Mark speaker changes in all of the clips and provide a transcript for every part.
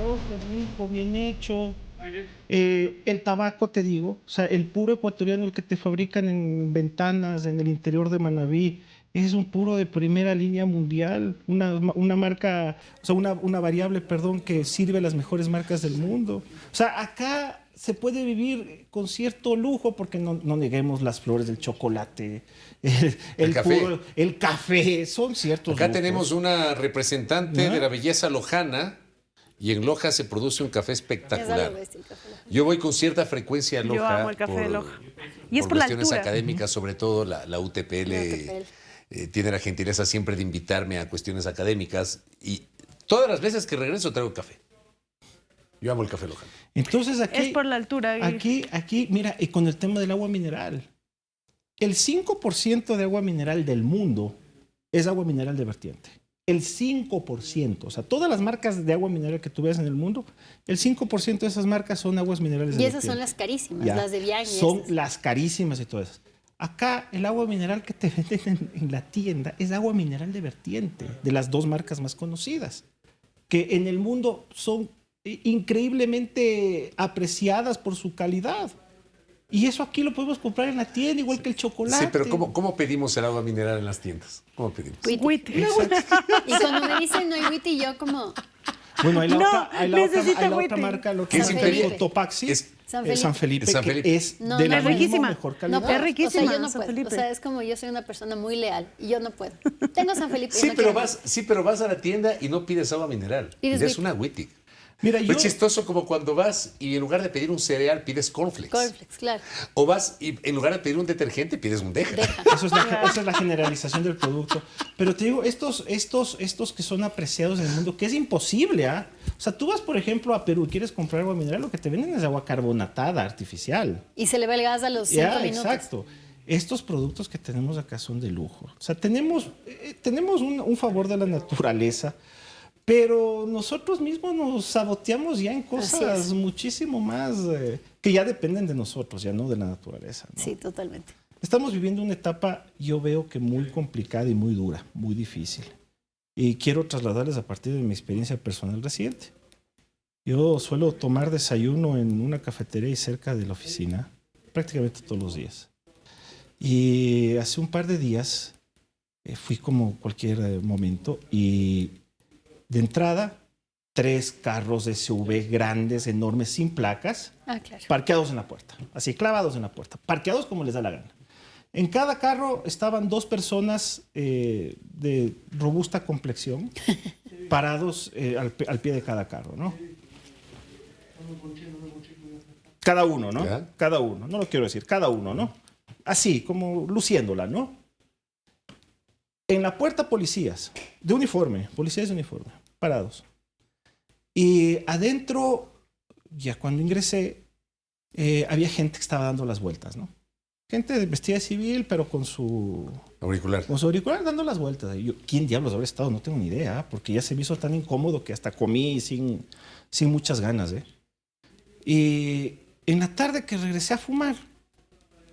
Speaker 1: sabroso, rico, bien hecho. El tabaco, te digo, o sea, el puro ecuatoriano, el que te fabrican en Ventanas, en el interior de Manabí, es un puro de primera línea mundial, una marca, o sea, una variable, perdón, que sirve a las mejores marcas del mundo. O sea, acá se puede vivir con cierto lujo, porque no neguemos las flores del chocolate,
Speaker 2: El café.
Speaker 1: el café, son ciertos
Speaker 2: Acá
Speaker 1: lujos.
Speaker 2: tenemos una representante
Speaker 1: ¿Ya?
Speaker 2: de la belleza lojana y en Loja se produce un café
Speaker 3: Es
Speaker 2: espectacular.
Speaker 3: algo bestia el café Loja.
Speaker 2: Yo voy con cierta frecuencia a Loja.
Speaker 4: Yo amo el café de Loja. Y es por la
Speaker 2: cuestiones
Speaker 4: altura.
Speaker 2: académicas, sobre todo la UTPL,
Speaker 3: La UTPL.
Speaker 2: Tiene la gentileza siempre de invitarme a cuestiones académicas y todas las veces que regreso traigo café. Yo amo el café Loja.
Speaker 1: Entonces aquí,
Speaker 4: Es por la altura.
Speaker 1: aquí, mira, y con el tema del agua mineral. El 5% de agua mineral del mundo es agua mineral de vertiente. El 5%. O sea, todas las marcas de agua mineral que tú veas en el mundo, el 5% de esas marcas son aguas minerales de
Speaker 3: Y
Speaker 1: vertiente.
Speaker 3: esas son las carísimas,
Speaker 1: Ya.
Speaker 3: las de Bian.
Speaker 1: Son las carísimas y todas esas. Acá el agua mineral que te venden en la tienda es agua mineral de vertiente, de las dos marcas más conocidas, que en el mundo son increíblemente apreciadas por su calidad. Y eso aquí lo podemos comprar en la tienda, igual que el chocolate.
Speaker 2: Sí, pero ¿cómo pedimos el agua mineral en las tiendas? ¿Cómo pedimos?
Speaker 4: Wheatie.
Speaker 3: Y cuando me dicen no hay wheatie, yo como
Speaker 1: Bueno, hay la
Speaker 4: No,
Speaker 1: otra, hay la otra,
Speaker 4: necesita
Speaker 1: hay la otra
Speaker 4: wheatie.
Speaker 1: marca, lo que
Speaker 2: ¿Qué
Speaker 1: es
Speaker 2: significa?
Speaker 1: Cotopaxi,
Speaker 3: San Felipe.
Speaker 1: San Felipe,
Speaker 2: San Felipe.
Speaker 1: que es
Speaker 3: No,
Speaker 1: de
Speaker 3: no
Speaker 1: la
Speaker 3: es
Speaker 1: misma
Speaker 4: riquísima.
Speaker 1: mejor
Speaker 3: no
Speaker 1: calidad.
Speaker 3: puedo.
Speaker 4: Es riquísima,
Speaker 3: O sea, yo no
Speaker 4: San
Speaker 3: puedo.
Speaker 4: Felipe.
Speaker 3: O sea, es como yo soy una persona muy leal y yo no puedo. Tengo San Felipe. y
Speaker 2: Sí,
Speaker 3: no
Speaker 2: pero
Speaker 3: quiero
Speaker 2: vas a la tienda y no pides agua mineral.
Speaker 3: Pides
Speaker 2: Pides
Speaker 3: Wheatie.
Speaker 2: una Wheatie.
Speaker 1: Mira,
Speaker 2: Es chistoso como cuando vas y en lugar de pedir un cereal pides cornflakes.
Speaker 3: cornflakes, claro.
Speaker 2: O vas y en lugar de pedir un detergente pides un Deja.
Speaker 1: esa es la generalización del producto. Pero te digo, estos que son apreciados en el mundo, que es imposible, ¿ah? O sea, tú vas, por ejemplo, a Perú y quieres comprar agua mineral, lo que te venden es agua carbonatada, artificial.
Speaker 3: Y se le va el gas a los 5
Speaker 1: Ya,
Speaker 3: minutos.
Speaker 1: exacto. Estos productos que tenemos acá son de lujo. O sea, tenemos un favor de la naturaleza, pero nosotros mismos nos saboteamos ya en
Speaker 3: Así
Speaker 1: cosas
Speaker 3: es.
Speaker 1: muchísimo más que ya dependen de nosotros, ya no de la naturaleza, ¿no?
Speaker 3: Sí, totalmente.
Speaker 1: Estamos viviendo una etapa, yo veo que muy complicada y muy dura, muy difícil. Y quiero trasladarles a partir de mi experiencia personal reciente. Yo suelo tomar desayuno en una cafetería y cerca de la oficina, prácticamente todos los días. Y hace un par de días fui como cualquier momento y de entrada 3 carros SUV grandes, enormes, sin placas,
Speaker 3: Ah, claro.
Speaker 1: parqueados en la puerta, así clavados en la puerta, parqueados como les da la gana. En cada carro estaban 2 personas de robusta complexión, parados al pie de cada carro, ¿no? Cada uno, ¿no?
Speaker 2: ¿Ya?
Speaker 1: Cada uno, no lo quiero decir, cada uno, ¿no? Así, como luciéndola, ¿no? En la puerta policías, de uniforme, policías de uniforme, parados. Y adentro, ya cuando ingresé, había gente que estaba dando las vueltas, ¿no? Gente vestida de civil, pero con su
Speaker 2: Auricular.
Speaker 1: auricular dando las vueltas. Y yo, ¿quién diablos habrá estado? No tengo ni idea, porque ya se me hizo tan incómodo que hasta comí sin muchas ganas, ¿eh? Y en la tarde que regresé a fumar,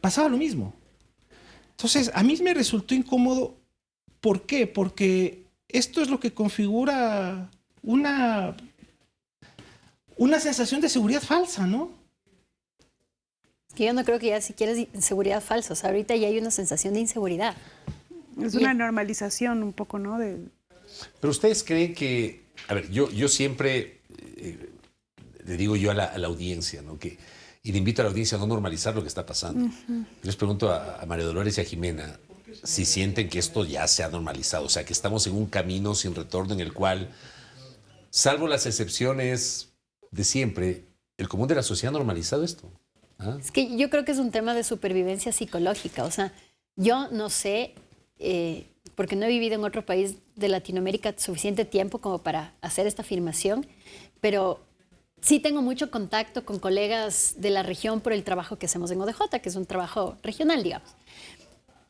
Speaker 1: pasaba lo mismo. Entonces, a mí me resultó incómodo. ¿Por qué? Porque esto es lo que configura una sensación de seguridad falsa, ¿no?
Speaker 3: Es que yo no creo que ya siquiera es inseguridad falsa. O sea, ahorita ya hay una sensación de inseguridad.
Speaker 4: Es una normalización un poco, ¿no?
Speaker 2: Pero ustedes creen que, a ver, yo siempre le digo yo a la audiencia, ¿no? Y le invito a la audiencia a no normalizar lo que está pasando. Les pregunto a María Dolores y a Jimena si sienten que esto ya se ha normalizado, o sea, que estamos en un camino sin retorno en el cual, salvo las excepciones de siempre, el común de la sociedad ha normalizado esto. ¿Ah?
Speaker 3: Es que yo creo que es un tema de supervivencia psicológica. O sea, yo no sé, porque no he vivido en otro país de Latinoamérica suficiente tiempo como para hacer esta afirmación, pero sí tengo mucho contacto con colegas de la región por el trabajo que hacemos en ODJ, que es un trabajo regional, digamos.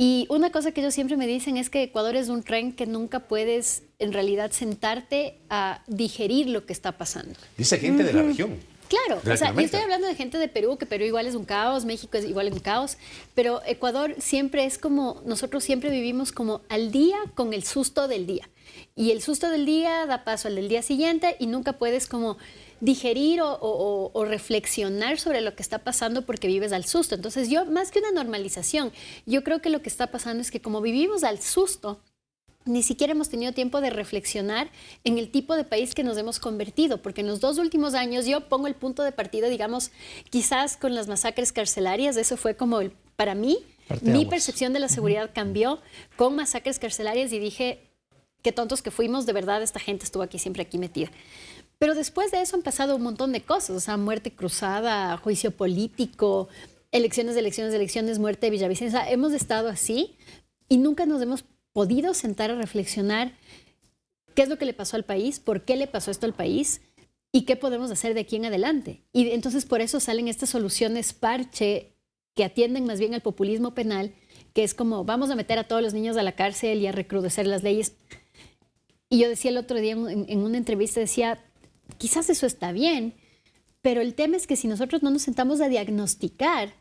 Speaker 3: Y una cosa que ellos siempre me dicen es que Ecuador es un tren que nunca puedes en realidad sentarte a digerir lo que está pasando.
Speaker 2: Dice gente de la región.
Speaker 3: Claro,
Speaker 2: De
Speaker 3: o sea, yo
Speaker 2: Latinoamérica.
Speaker 3: estoy hablando de gente de Perú, que Perú igual es un caos, México es igual un caos, pero Ecuador siempre es como, nosotros siempre vivimos como al día con el susto del día. Y el susto del día da paso al del día siguiente y nunca puedes como digerir o reflexionar sobre lo que está pasando porque vives al susto. Entonces yo, más que una normalización, yo creo que lo que está pasando es que como vivimos al susto, ni siquiera hemos tenido tiempo de reflexionar en el tipo de país que nos hemos convertido, porque en los 2 últimos años yo pongo el punto de partida, digamos, quizás con las masacres carcelarias, eso fue como, para mí, mi percepción de la seguridad cambió con masacres carcelarias y dije, qué tontos que fuimos, de verdad esta gente estuvo siempre aquí metida. Pero después de eso han pasado un montón de cosas, o sea, muerte cruzada, juicio político, elecciones, muerte de Villavicencio, o sea, hemos estado así y nunca nos hemos podido sentar a reflexionar qué es lo que le pasó al país, por qué le pasó esto al país y qué podemos hacer de aquí en adelante. Y entonces por eso salen estas soluciones parche que atienden más bien al populismo penal, que es como vamos a meter a todos los niños a la cárcel y a recrudecer las leyes. Y yo decía el otro día en una entrevista, decía, quizás eso está bien, pero el tema es que si nosotros no nos sentamos a diagnosticar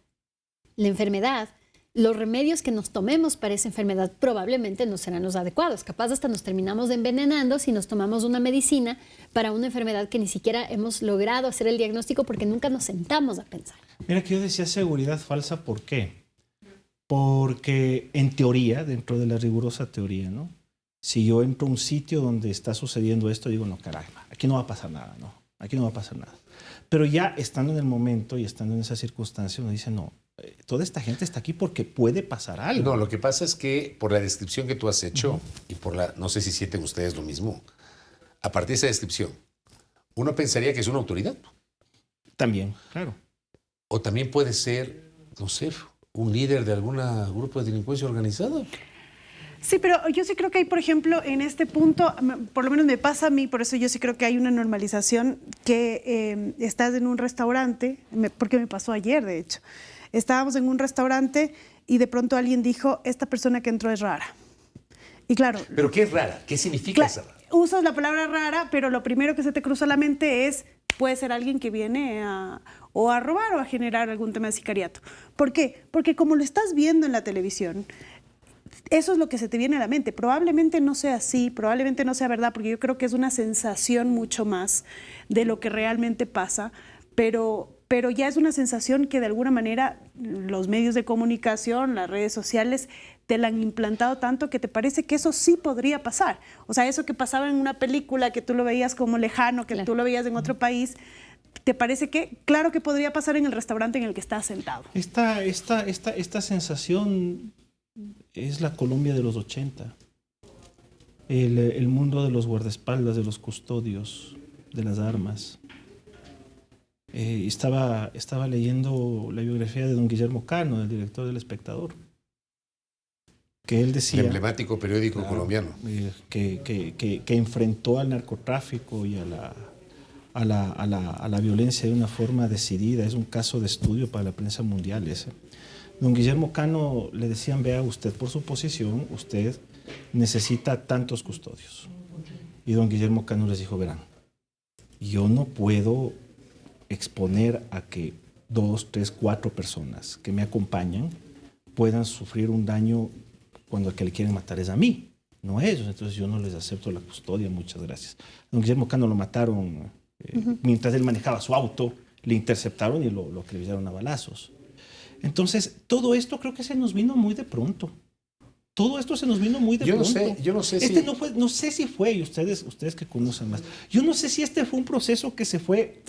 Speaker 3: la enfermedad, los remedios que nos tomemos para esa enfermedad probablemente no serán los adecuados. Capaz hasta nos terminamos envenenando si nos tomamos una medicina para una enfermedad que ni siquiera hemos logrado hacer el diagnóstico porque nunca nos sentamos a pensar.
Speaker 1: Mira que yo decía seguridad falsa, ¿por qué? Porque en teoría, dentro de la rigurosa teoría, ¿no? Si yo entro a un sitio donde está sucediendo esto, digo, no, caramba, aquí no va a pasar nada, no, aquí no va a pasar nada. Pero ya estando en el momento y estando en esa circunstancia, uno dice, no, toda esta gente está aquí porque puede pasar algo.
Speaker 2: No, lo que pasa es que por la descripción que tú has hecho y por la, no sé si sienten ustedes lo mismo, a partir de esa descripción, uno pensaría que es una autoridad.
Speaker 1: También, claro.
Speaker 2: O también puede ser, no sé, un líder de algún grupo de delincuencia organizada.
Speaker 4: Sí, pero yo sí creo que hay, por ejemplo, en este punto, por lo menos me pasa a mí, por eso yo sí creo que hay una normalización que estás en un restaurante, porque me pasó ayer, de hecho. Estábamos en un restaurante y de pronto alguien dijo, esta persona que entró es rara. Y claro...
Speaker 2: ¿Pero qué es rara? ¿Qué significa esa rara?
Speaker 4: Usas la palabra rara, pero lo primero que se te cruza a la mente es, puede ser alguien que viene a robar o a generar algún tema de sicariato. ¿Por qué? Porque como lo estás viendo en la televisión, eso es lo que se te viene a la mente. Probablemente no sea así, probablemente no sea verdad, porque yo creo que es una sensación mucho más de lo que realmente pasa, pero ya es una sensación que de alguna manera los medios de comunicación, las redes sociales, te la han implantado tanto que te parece que eso sí podría pasar. O sea, eso que pasaba en una película, que tú lo veías como lejano, que tú lo veías en otro país, ¿te parece que claro que podría pasar en el restaurante en el que estás sentado?
Speaker 1: Esta sensación es la Colombia de los 80. El mundo de los guardaespaldas, de los custodios, de las armas. Estaba leyendo la biografía de don Guillermo Cano, el director del Espectador, que él decía...
Speaker 2: El emblemático periódico colombiano.
Speaker 1: Que enfrentó al narcotráfico y a la violencia de una forma decidida. Es un caso de estudio para la prensa mundial ese. Don Guillermo Cano le decían, vea usted por su posición, usted necesita tantos custodios. Y don Guillermo Cano les dijo, verán, yo no puedo exponer a que 2, 3, 4 personas que me acompañan puedan sufrir un daño cuando el que le quieren matar es a mí, no a ellos. Entonces yo no les acepto la custodia, muchas gracias. Don Guillermo Cano lo mataron mientras él manejaba su auto, le interceptaron y lo acribillaron a balazos. Entonces, todo esto creo que se nos vino muy de pronto. Todo esto se nos vino muy de pronto.
Speaker 2: Yo no sé
Speaker 1: si... no sé si fue, y ustedes que conocen más, yo no sé si este fue un proceso que se fue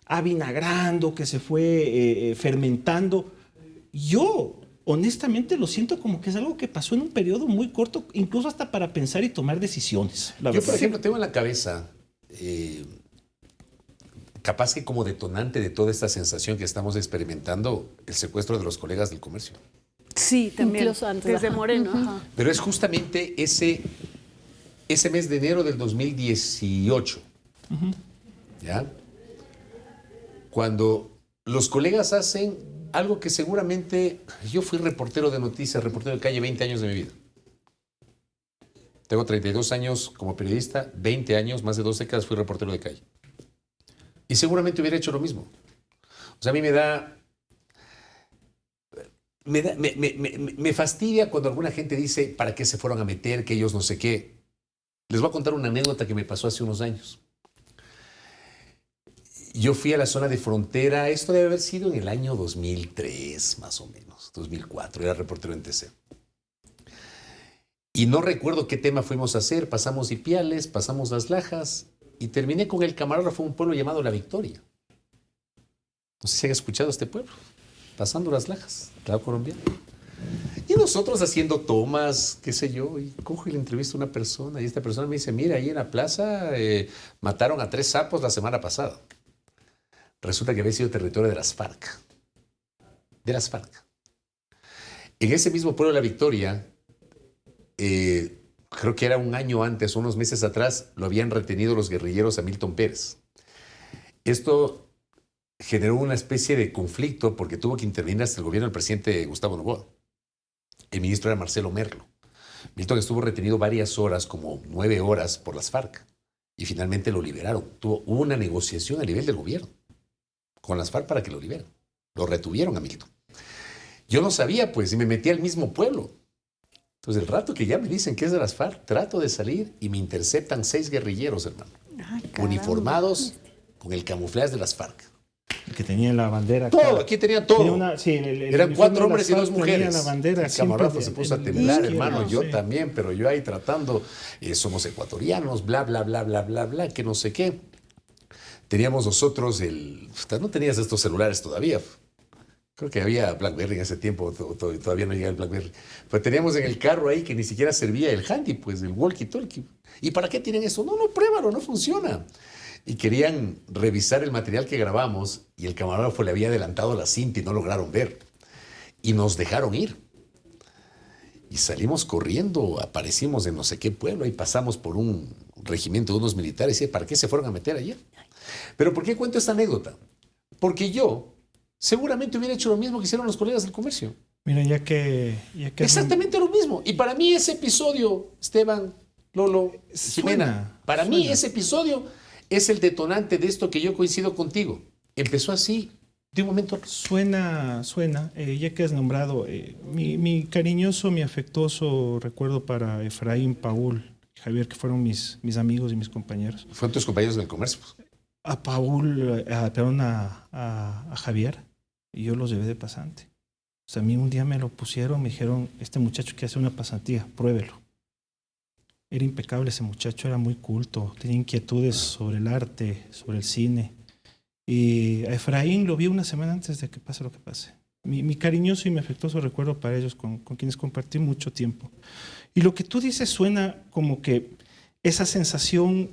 Speaker 1: avinagrando, que se fue fermentando. Yo, honestamente, lo siento como que es algo que pasó en un periodo muy corto, incluso hasta para pensar y tomar decisiones.
Speaker 2: Yo, por ejemplo, tengo en la cabeza... capaz que como detonante de toda esta sensación que estamos experimentando, el secuestro de los colegas del comercio.
Speaker 4: Sí, también.
Speaker 3: Incluso antes.
Speaker 4: Desde Moreno. Ajá.
Speaker 2: Pero es justamente ese mes de enero del 2018, ¿ya? Cuando los colegas hacen algo que seguramente... Yo fui reportero de noticias, reportero de calle 20 años de mi vida. Tengo 32 años como periodista, 20 años, más de 2 décadas fui reportero de calle. Y seguramente hubiera hecho lo mismo. O sea, a mí me fastidia cuando alguna gente dice para qué se fueron a meter, que ellos no sé qué. Les voy a contar una anécdota que me pasó hace unos años. Yo fui a la zona de frontera, esto debe haber sido en el año 2003, más o menos, 2004, era reportero en TC. Y no recuerdo qué tema fuimos a hacer, pasamos Ipiales, pasamos Las Lajas y terminé con el camarógrafo de un pueblo llamado La Victoria. No sé si han escuchado este pueblo, pasando Las Lajas, lado colombiano. Y nosotros haciendo tomas, qué sé yo, y cojo y le entrevisto a una persona y esta persona me dice, mira, ahí en la plaza mataron a 3 sapos la semana pasada. Resulta que había sido territorio de las FARC. De las FARC. En ese mismo pueblo de La Victoria, creo que era un año antes, unos meses atrás, lo habían retenido los guerrilleros a Milton Pérez. Esto generó una especie de conflicto porque tuvo que intervenir hasta el gobierno del presidente Gustavo Noboa. El ministro era Marcelo Merlo. Milton estuvo retenido varias horas, como 9 horas, por las FARC. Y finalmente lo liberaron. Hubo una negociación a nivel del gobierno con las FARC para que lo liberen. Lo retuvieron a Milton. Yo no sabía, pues, y me metí al mismo pueblo. Entonces, el rato que ya me dicen que es de las FARC, trato de salir y me interceptan 6 guerrilleros, hermano. Uniformados con el camuflaje de las FARC.
Speaker 1: Que tenían la bandera.
Speaker 2: Todo, aquí tenían todo.
Speaker 1: Eran
Speaker 2: 4 hombres y 2 mujeres.
Speaker 1: La bandera,
Speaker 2: el camarógrafo se puso a temblar, hermano. Yo también, pero yo ahí tratando, somos ecuatorianos, bla, bla, bla, bla, bla, bla, que no sé qué. Teníamos nosotros no tenías estos celulares todavía. Creo que había BlackBerry en ese tiempo, todavía no llegaba el BlackBerry. Pero teníamos en el carro ahí que ni siquiera servía el handy, pues, el walkie-talkie. ¿Y para qué tienen eso? No, pruébalo, no funciona. Y querían revisar el material que grabamos y el camarógrafo le había adelantado la cinta y no lograron ver. Y nos dejaron ir. Y salimos corriendo, aparecimos en no sé qué pueblo y pasamos por un regimiento de unos militares. Y ¿para qué se fueron a meter allá? ¿Pero por qué cuento esta anécdota? Porque yo seguramente hubiera hecho lo mismo que hicieron los colegas del comercio.
Speaker 1: Mira, ya que
Speaker 2: exactamente lo mismo. Y para mí ese episodio, Esteban, Lolo, Jimena, para mí ese episodio es el detonante de esto que yo coincido contigo. Empezó así, de un momento a otro.
Speaker 1: Suena, ya que has nombrado, mi cariñoso, mi afectuoso recuerdo para Efraín, Paul, Javier, que fueron mis amigos y mis compañeros.
Speaker 2: ¿Fueron tus compañeros del comercio?
Speaker 1: A Paul, a Javier, y yo los llevé de pasante. O sea, a mí un día me lo pusieron, me dijeron, este muchacho que hace una pasantía, pruébelo. Era impecable ese muchacho, era muy culto, tenía inquietudes sobre el arte, sobre el cine. Y a Efraín lo vi una semana antes de que pase lo que pase. Mi cariñoso y mi afectuoso recuerdo para ellos, con quienes compartí mucho tiempo. Y lo que tú dices suena como que esa sensación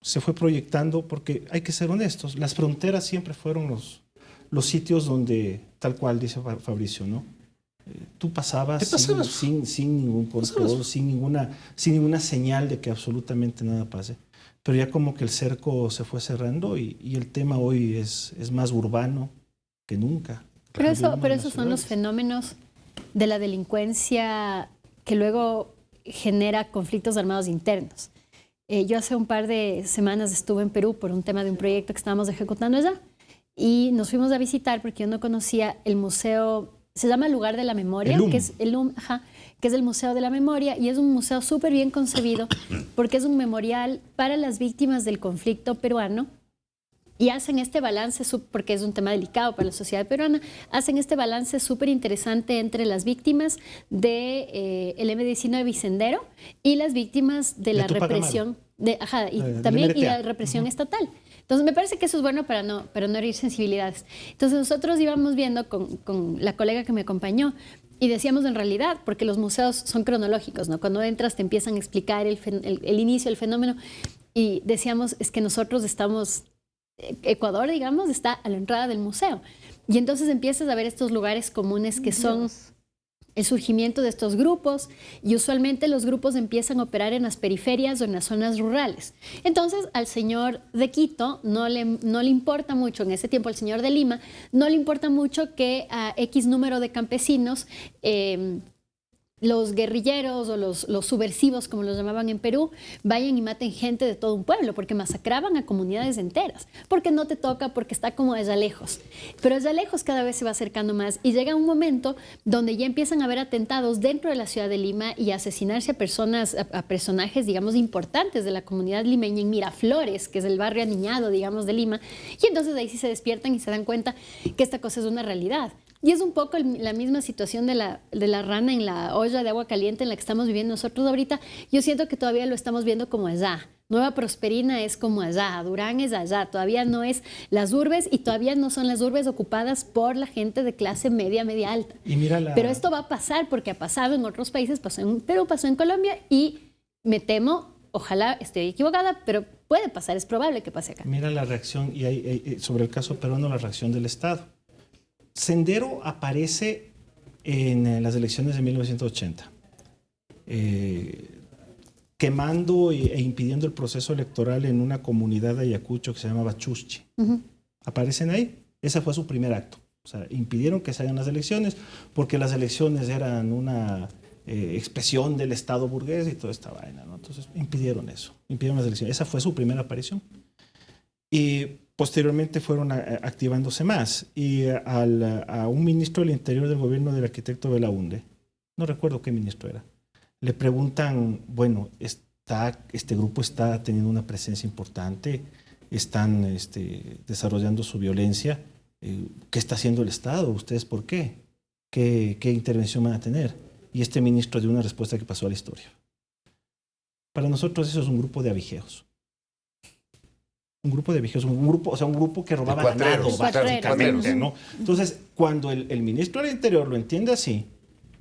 Speaker 1: se fue proyectando, porque hay que ser honestos, las fronteras siempre fueron los sitios donde, tal cual dice Fabricio, ¿no? Tú pasabas sin ningún control, sin ninguna señal de que absolutamente nada pase. Pero ya como que el cerco se fue cerrando y el tema hoy es más urbano que nunca.
Speaker 3: Pero esos son los fenómenos de la delincuencia que luego genera conflictos armados internos. Yo hace un par de semanas estuve en Perú por un tema de un proyecto que estábamos ejecutando allá y nos fuimos a visitar porque yo no conocía el museo. Se llama Lugar de la Memoria, que es el Museo de la Memoria, y es un museo súper bien concebido porque es un memorial para las víctimas del conflicto peruano, y hacen este balance, porque es un tema delicado para la sociedad peruana, hacen este balance súper interesante entre las víctimas del M-19 Bicendero y las víctimas de la represión, y la represión estatal. Entonces, me parece que eso es bueno para no herir sensibilidades. Entonces, nosotros íbamos viendo con la colega que me acompañó y decíamos en realidad, porque los museos son cronológicos, ¿no? Cuando entras te empiezan a explicar el inicio del fenómeno y decíamos, es que nosotros estamos, Ecuador, digamos, está a la entrada del museo. Y entonces empiezas a ver estos lugares comunes que son el surgimiento de estos grupos, y usualmente los grupos empiezan a operar en las periferias o en las zonas rurales. Entonces al señor de Quito no le importa mucho, en ese tiempo al señor de Lima, no le importa mucho que a X número de campesinos los guerrilleros o los subversivos, como los llamaban en Perú, vayan y maten gente de todo un pueblo, porque masacraban a comunidades enteras, porque no te toca, porque está como allá lejos. Pero allá lejos cada vez se va acercando más y llega un momento donde ya empiezan a haber atentados dentro de la ciudad de Lima y a asesinarse a personas, a personajes, digamos, importantes de la comunidad limeña en Miraflores, que es el barrio aniñado, digamos, de Lima. Y entonces ahí sí se despiertan y se dan cuenta que esta cosa es una realidad. Y es un poco la misma situación de la rana en la olla de agua caliente en la que estamos viviendo nosotros ahorita. Yo siento que todavía lo estamos viendo como allá. Nueva Prosperina es como allá, Durán es allá. Todavía no es las urbes y todavía no son las urbes ocupadas por la gente de clase media, media alta.
Speaker 1: Y mira
Speaker 3: Pero esto va a pasar porque ha pasado en otros países, pasó en Perú, pasó en Colombia y me temo, ojalá esté equivocada, pero puede pasar, es probable que pase acá.
Speaker 1: Mira la reacción, y sobre el caso peruano, la reacción del Estado. Sendero aparece en las elecciones de 1980, quemando e impidiendo el proceso electoral en una comunidad de Ayacucho que se llamaba Chuschi. Aparecen ahí. Ese fue su primer acto. O sea, impidieron que se hagan las elecciones porque las elecciones eran una expresión del Estado burgués y toda esta vaina, ¿no? Entonces impidieron eso, impidieron las elecciones. Esa fue su primera aparición. Y posteriormente fueron activándose más. Y a un ministro del Interior del gobierno del arquitecto Belaunde, no recuerdo qué ministro era, le preguntan, bueno, este grupo está teniendo una presencia importante, están desarrollando su violencia, ¿qué está haciendo el Estado? ¿Ustedes por qué? ¿Qué intervención van a tener? Y este ministro dio una respuesta que pasó a la historia. Para nosotros eso es un grupo de avijeos. Un grupo de avijeos, un grupo que robaba ganado, básicamente, ¿no? Entonces, cuando el ministro del Interior lo entiende así,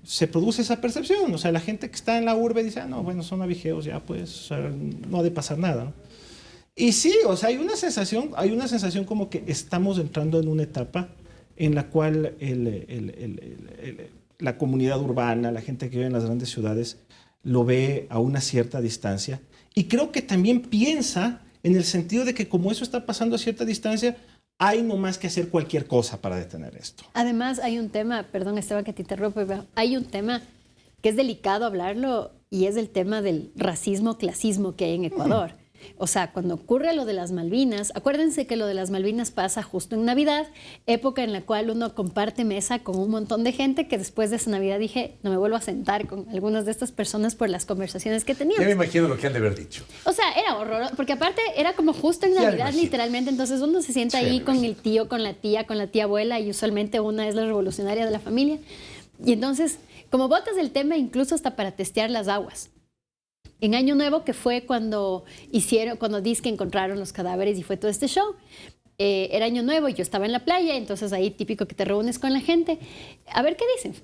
Speaker 1: se produce esa percepción. O sea, la gente que está en la urbe dice, no, bueno, son avijeos, ya pues, o sea, no ha de pasar nada, ¿no? Y sí, o sea, hay una sensación como que estamos entrando en una etapa en la cual la comunidad urbana, la gente que vive en las grandes ciudades, lo ve a una cierta distancia. Y creo que también piensa en el sentido de que como eso está pasando a cierta distancia, hay no más que hacer cualquier cosa para detener esto.
Speaker 3: Además, hay un tema, perdón Esteban que te interrumpo, pero hay un tema que es delicado hablarlo y es el tema del racismo, clasismo que hay en Ecuador. O sea, cuando ocurre lo de las Malvinas, acuérdense que lo de las Malvinas pasa justo en Navidad, época en la cual uno comparte mesa con un montón de gente que después de esa Navidad dije, no me vuelvo a sentar con algunas de estas personas por las conversaciones que teníamos.
Speaker 2: Ya me imagino lo que han de haber dicho.
Speaker 3: O sea, era horroroso, porque aparte era como justo en Navidad literalmente, entonces uno se sienta ahí con el tío, con la tía abuela y usualmente una es la revolucionaria de la familia. Y entonces, como botas el tema incluso hasta para testear las aguas. En Año Nuevo, que fue cuando dizque encontraron los cadáveres y fue todo este show, era Año Nuevo y yo estaba en la playa, entonces ahí típico que te reúnes con la gente, a ver qué dicen.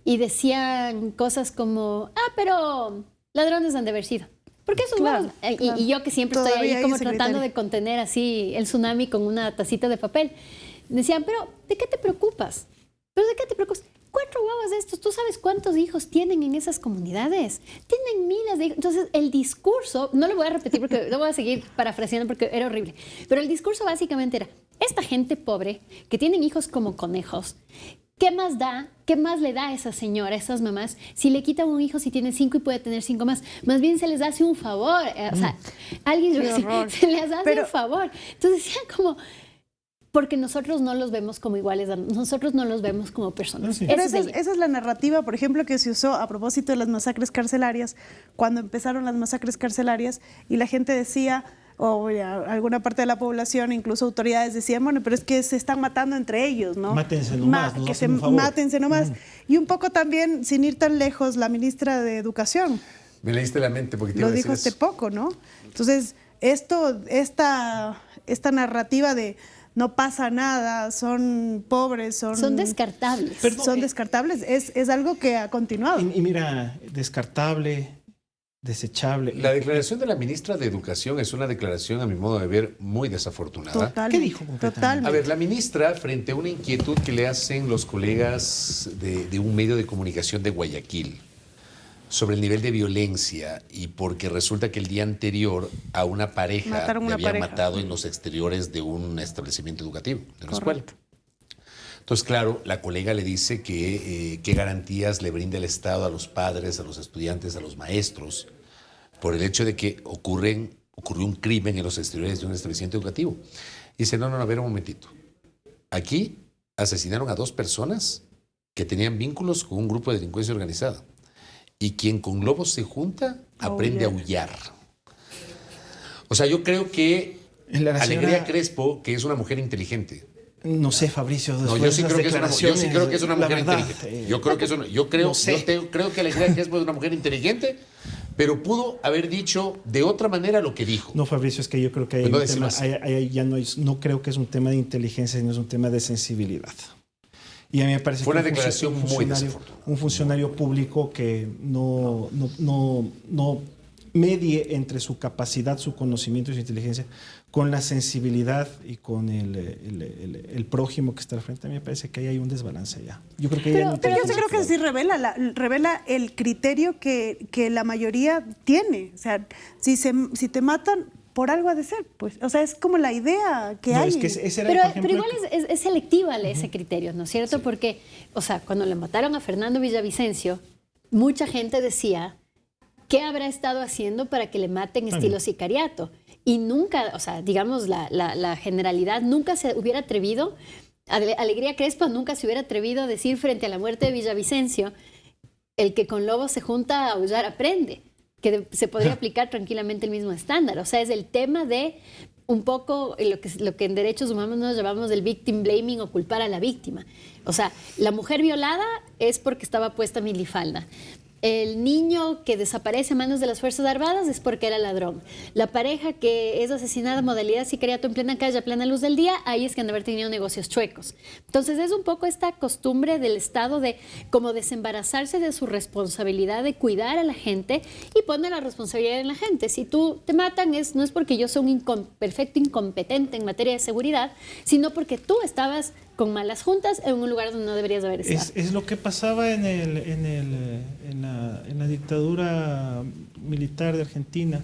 Speaker 3: Y decían cosas como, pero ladrones han de haber sido. ¿Por qué esos huevos? Y yo que siempre estoy ahí como tratando de contener así el tsunami con una tacita de papel. Decían, pero ¿de qué te preocupas? ¿Pero de qué te preocupas? 4 huevos de estos, ¿tú sabes cuántos hijos tienen en esas comunidades? Tienen miles de hijos. Entonces, el discurso, no lo voy a repetir porque no voy a seguir parafraseando porque era horrible, pero el discurso básicamente era, esta gente pobre que tienen hijos como conejos, ¿qué más da? ¿Qué más le da a esa señora, a esas mamás, si le quitan un hijo si tiene 5 y puede tener 5 más? Más bien se les hace un favor. O sea, alguien se les hace un favor. Entonces decían como... Porque nosotros no los vemos como iguales, nosotros no los vemos como personas.
Speaker 4: Pero esa es la narrativa, por ejemplo, que se usó a propósito de las masacres carcelarias, cuando empezaron las masacres carcelarias y la gente decía, o alguna parte de la población, incluso autoridades decían, bueno, pero es que se están matando entre ellos, ¿no?
Speaker 1: Mátense nomás,
Speaker 4: mátense nomás. Y un poco también, sin ir tan lejos, la ministra de Educación.
Speaker 2: Me leíste la mente porque te
Speaker 4: lo
Speaker 2: iba a decir
Speaker 4: dijo hace poco, ¿no? Entonces, esta narrativa de no pasa nada, son pobres, son
Speaker 3: descartables.
Speaker 4: Son descartables, es algo que ha continuado.
Speaker 1: Y mira, descartable, desechable.
Speaker 2: La declaración de la ministra de Educación es una declaración, a mi modo de ver, muy desafortunada.
Speaker 1: ¿Qué dijo
Speaker 4: Totalmente.
Speaker 2: A ver, la ministra, frente a una inquietud que le hacen los colegas de un medio de comunicación de Guayaquil, sobre el nivel de violencia y porque resulta que el día anterior a una pareja le habían matado en los exteriores de un establecimiento educativo, de una escuela. Entonces, claro, la colega le dice que qué garantías le brinda el Estado a los padres, a los estudiantes, a los maestros, por el hecho de que ocurrió un crimen en los exteriores de un establecimiento educativo. Y dice, no, a ver un momentito. Aquí asesinaron a 2 personas que tenían vínculos con un grupo de delincuencia organizada. Y quien con lobos se junta, aprende a aullar. O sea, yo creo que Alegría Crespo, que es una mujer inteligente.
Speaker 1: No sé, Fabricio.
Speaker 2: No, yo sí creo que es una mujer inteligente. Yo creo que Alegría Crespo es una mujer inteligente, pero pudo haber dicho de otra manera lo que dijo.
Speaker 1: No, Fabricio, es que yo creo que hay un tema, no creo que es un tema de inteligencia, sino es un tema de sensibilidad. Y a mí me parece
Speaker 2: fue
Speaker 1: que
Speaker 2: una declaración muy desafortunada.
Speaker 1: Un funcionario público que no medie entre su capacidad, su conocimiento y su inteligencia con la sensibilidad y con el prójimo que está al frente. A mí me parece que ahí hay un desbalance ya. Yo creo que
Speaker 4: pero yo sí creo que sí revela el criterio que la mayoría tiene. O sea, si te matan, por algo ha de ser, pues. O sea, es como la idea que hay.
Speaker 1: Es que
Speaker 3: pero igual es selectiva ese criterio, ¿no es cierto? Sí. Porque, o sea, cuando le mataron a Fernando Villavicencio, mucha gente decía, ¿qué habrá estado haciendo para que le maten estilo sicariato? Y nunca, o sea, digamos, la generalidad nunca se hubiera atrevido, Alegría Crespo nunca se hubiera atrevido a decir frente a la muerte de Villavicencio, el que con lobos se junta a aullar aprende, que se podría aplicar tranquilamente el mismo estándar. O sea, es el tema de un poco lo que en derechos humanos nos llamamos el victim blaming o culpar a la víctima. O sea, la mujer violada es porque estaba puesta minifalda. El niño que desaparece a manos de las Fuerzas Armadas es porque era ladrón. La pareja que es asesinada en modalidad sicariato en plena calle, a plena luz del día, ahí es que han de haber tenido negocios chuecos. Entonces es un poco esta costumbre del Estado de como desembarazarse de su responsabilidad de cuidar a la gente y poner la responsabilidad en la gente. Si tú te matan no es porque yo soy un perfecto incompetente en materia de seguridad, sino porque tú estabas con malas juntas en un lugar donde no deberías haber estado.
Speaker 1: Es lo que pasaba en la dictadura militar de Argentina,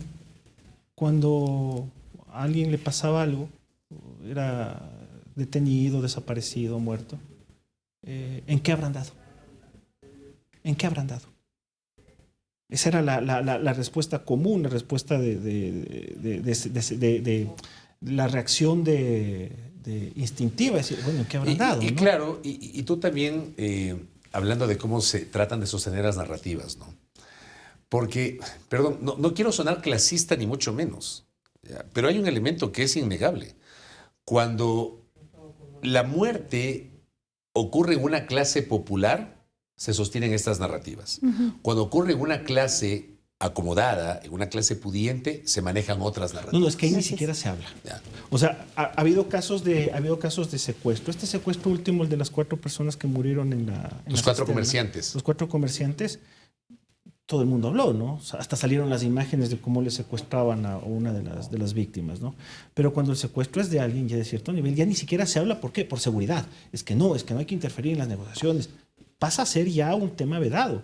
Speaker 1: cuando a alguien le pasaba algo, era detenido, desaparecido, muerto. ¿En qué habrán dado? ¿En qué habrán dado? Esa era la respuesta común, la respuesta de la reacción instintiva, es decir, bueno, ¿qué habrán dado?
Speaker 2: Y
Speaker 1: ¿no?
Speaker 2: claro, y tú también, hablando de cómo se tratan de sostener las narrativas, ¿no? Porque, perdón, no quiero sonar clasista ni mucho menos, ¿ya? Pero hay un elemento que es innegable. Cuando la muerte ocurre en una clase popular, se sostienen estas narrativas. Cuando ocurre en una clase acomodada, en una clase pudiente, se manejan otras narrativas.
Speaker 1: No, es que ahí ni siquiera se habla. Ya. O sea, ha habido casos de secuestro. Este secuestro último, el de las 4 personas que murieron en
Speaker 2: los 4 comerciantes.
Speaker 1: Los 4 comerciantes, todo el mundo habló, ¿no? O sea, hasta salieron las imágenes de cómo le secuestraban a una de las víctimas, ¿no? Pero cuando el secuestro es de alguien ya de cierto nivel, ya ni siquiera se habla. ¿Por qué? Por seguridad. Es que no hay que interferir en las negociaciones. Pasa a ser ya un tema vedado.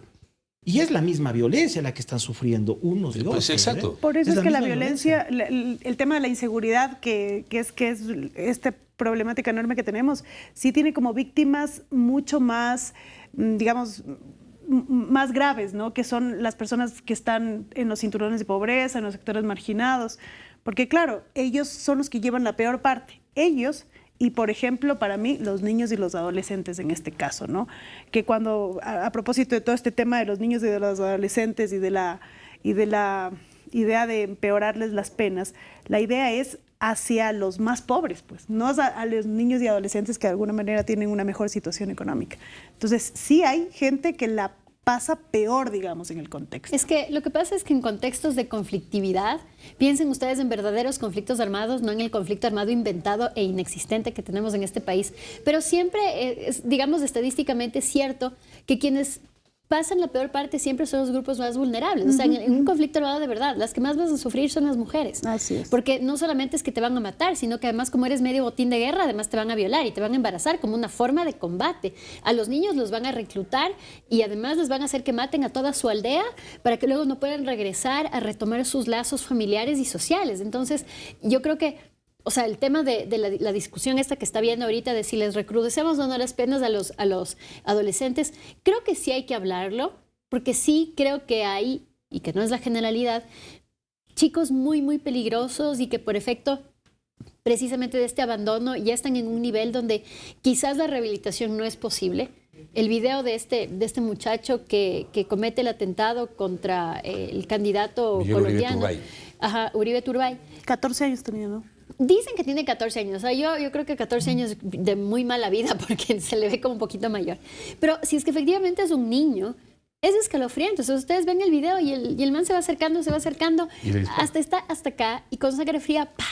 Speaker 1: Y es la misma violencia la que están sufriendo unos y otros.
Speaker 2: Pues exacto.
Speaker 4: Por eso es que la violencia, el tema de la inseguridad, que es esta problemática enorme que tenemos, sí tiene como víctimas mucho más, digamos, más graves, ¿no? Que son las personas que están en los cinturones de pobreza, en los sectores marginados. Porque claro, ellos son los que llevan la peor parte. Ellos... Y, por ejemplo, para mí, los niños y los adolescentes en este caso, ¿no? Que cuando, a propósito de todo este tema de los niños y de los adolescentes y de la idea de empeorarles las penas, la idea es hacia los más pobres, pues, no a los niños y adolescentes que de alguna manera tienen una mejor situación económica. Entonces, sí hay gente que la pasa peor, digamos, en el contexto.
Speaker 3: Es que lo que pasa es que en contextos de conflictividad, piensen ustedes en verdaderos conflictos armados, no en el conflicto armado inventado e inexistente que tenemos en este país. Pero siempre, digamos, estadísticamente cierto que quienes pasan la peor parte siempre son los grupos más vulnerables. O sea, en un conflicto armado de verdad, las que más van a sufrir son las mujeres.
Speaker 4: Así es.
Speaker 3: Porque no solamente es que te van a matar, sino que además como eres medio botín de guerra, además te van a violar y te van a embarazar como una forma de combate. A los niños los van a reclutar y además les van a hacer que maten a toda su aldea para que luego no puedan regresar a retomar sus lazos familiares y sociales. Entonces, yo creo que o sea, el tema de la discusión esta que está viendo ahorita de si les recrudecemos o no las penas a los adolescentes, creo que sí hay que hablarlo, porque sí creo que hay, y que no es la generalidad, chicos muy, muy peligrosos y que por efecto precisamente de este abandono ya están en un nivel donde quizás la rehabilitación no es posible. El video de este muchacho que comete el atentado contra el candidato
Speaker 2: Miguel
Speaker 3: colombiano.
Speaker 2: Uribe Turbay.
Speaker 3: Ajá, Uribe Turbay.
Speaker 4: 14 años tenía, ¿no?
Speaker 3: Dicen que tiene 14 años. O sea, yo creo que 14 años de muy mala vida porque se le ve como un poquito mayor. Pero si es que efectivamente es un niño, es escalofriante. O sea, ustedes ven el video y el man se va acercando,
Speaker 2: Y le dispara.
Speaker 3: hasta acá y con sangre fría, ¡pa!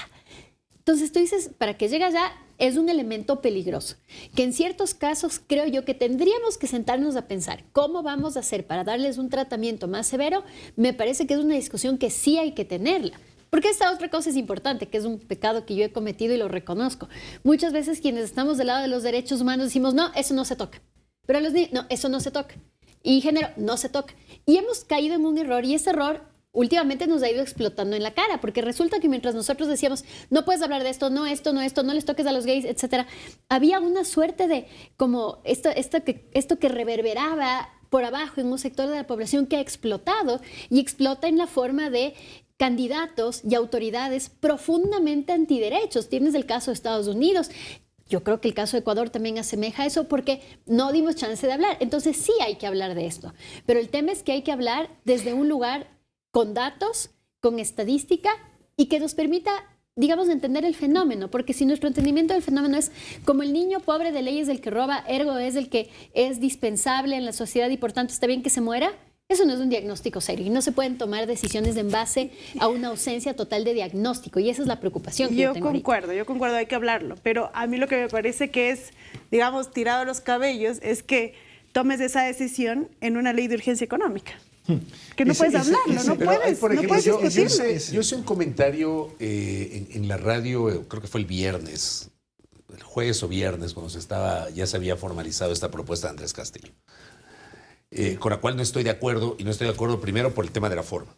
Speaker 3: Entonces tú dices, para que llegue allá es un elemento peligroso, que en ciertos casos creo yo que tendríamos que sentarnos a pensar cómo vamos a hacer para darles un tratamiento más severo. Me parece que es una discusión que sí hay que tenerla. Porque esta otra cosa es importante, que es un pecado que yo he cometido y lo reconozco. Muchas veces quienes estamos del lado de los derechos humanos decimos, no, eso no se toca. Pero a los niños, no, eso no se toca. Y género, no se toca. Y hemos caído en un error, y ese error últimamente nos ha ido explotando en la cara, porque resulta que mientras nosotros decíamos, no puedes hablar de esto, no esto, no esto, no les toques a los gays, etcétera, había una suerte de como esto que reverberaba por abajo en un sector de la población que ha explotado y explota en la forma de candidatos y autoridades profundamente antiderechos. Tienes el caso de Estados Unidos. Yo creo que el caso de Ecuador también asemeja a eso porque no dimos chance de hablar. Entonces sí hay que hablar de esto. Pero el tema es que hay que hablar desde un lugar con datos, con estadística y que nos permita, digamos, entender el fenómeno. Porque si nuestro entendimiento del fenómeno es como el niño pobre de ley es el que roba, ergo es el que es dispensable en la sociedad y por tanto está bien que se muera, eso no es un diagnóstico serio y no se pueden tomar decisiones en base a una ausencia total de diagnóstico y esa es la preocupación que yo tengo ahorita.
Speaker 4: Yo concuerdo, hay que hablarlo, pero a mí lo que me parece que es, digamos, tirado a los cabellos es que tomes esa decisión en una ley de urgencia económica. Que no puedes hablarlo, no puedes discutirlo.
Speaker 2: Yo hice un comentario en la radio, creo que fue el viernes, el jueves o viernes, cuando ya se había formalizado esta propuesta de Andrés Castillo. Con la cual no estoy de acuerdo, y no estoy de acuerdo primero por el tema de la forma.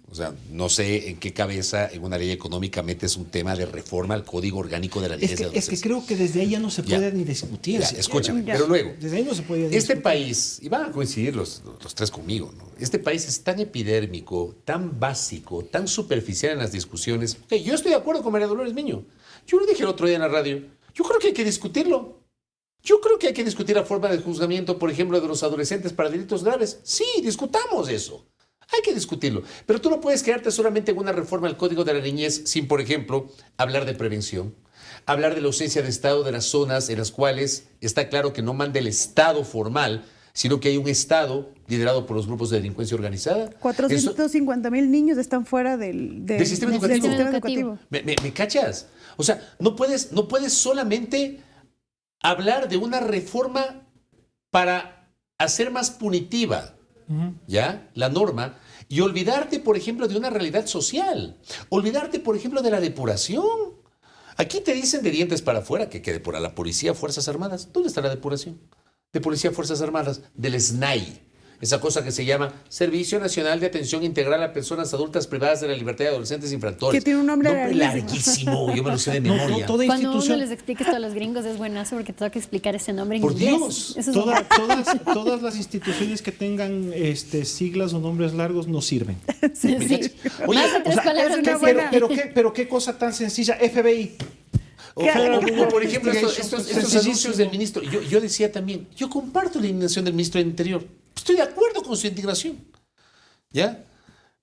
Speaker 2: O sea, no sé en qué cabeza en una ley económica metes un tema de reforma al Código Orgánico de la Niñez y Adolescencia.
Speaker 1: Es que creo que desde ahí ya no se puede ni discutir.
Speaker 2: Escúchame, pero luego,
Speaker 1: desde ahí no se puede
Speaker 2: este
Speaker 1: discutir.
Speaker 2: país, y van a coincidir los tres conmigo, ¿no? Este país es tan epidérmico, tan básico, tan superficial en las discusiones. Yo estoy de acuerdo con María Dolores Miño. Yo lo dije el otro día en la radio. Yo creo que hay que discutirlo. Yo creo que hay que discutir la forma de juzgamiento, por ejemplo, de los adolescentes para delitos graves. Sí, discutamos eso. Hay que discutirlo. Pero tú no puedes quedarte solamente en una reforma al Código de la Niñez sin, por ejemplo, hablar de prevención, hablar de la ausencia de Estado de las zonas en las cuales está claro que no manda el Estado formal, sino que hay un Estado liderado por los grupos de delincuencia organizada.
Speaker 4: 450,000 niños están fuera del
Speaker 2: sistema educativo. ¿Me cachas? O sea, no puedes solamente hablar de una reforma para hacer más punitiva, ¿ya? La norma, y olvidarte, por ejemplo, de una realidad social. Olvidarte, por ejemplo, de la depuración. Aquí te dicen de dientes para afuera que depura la policía, Fuerzas Armadas. ¿Dónde está la depuración? De policía, Fuerzas Armadas, del SNAI. Esa cosa que se llama Servicio Nacional de Atención Integral a Personas Adultas Privadas de la Libertad y Adolescentes Infractores.
Speaker 4: Que tiene un nombre
Speaker 2: larguísimo. Yo me lo sé de memoria.
Speaker 3: Cuando uno les explica esto a los gringos es buenazo porque te toca explicar ese nombre en
Speaker 2: Por
Speaker 3: inglés.
Speaker 2: Dios.
Speaker 3: Eso es
Speaker 1: Todas las instituciones que tengan siglas o nombres largos no sirven.
Speaker 3: sí.
Speaker 2: Oye,
Speaker 3: Más de tres palabras.
Speaker 4: es una buena-
Speaker 1: pero qué cosa tan sencilla. FBI.
Speaker 2: O por ejemplo, estos anuncios del ministro. Yo decía también, yo comparto la indignación del ministro del Interior. Estoy de acuerdo con su indignación. ¿Ya?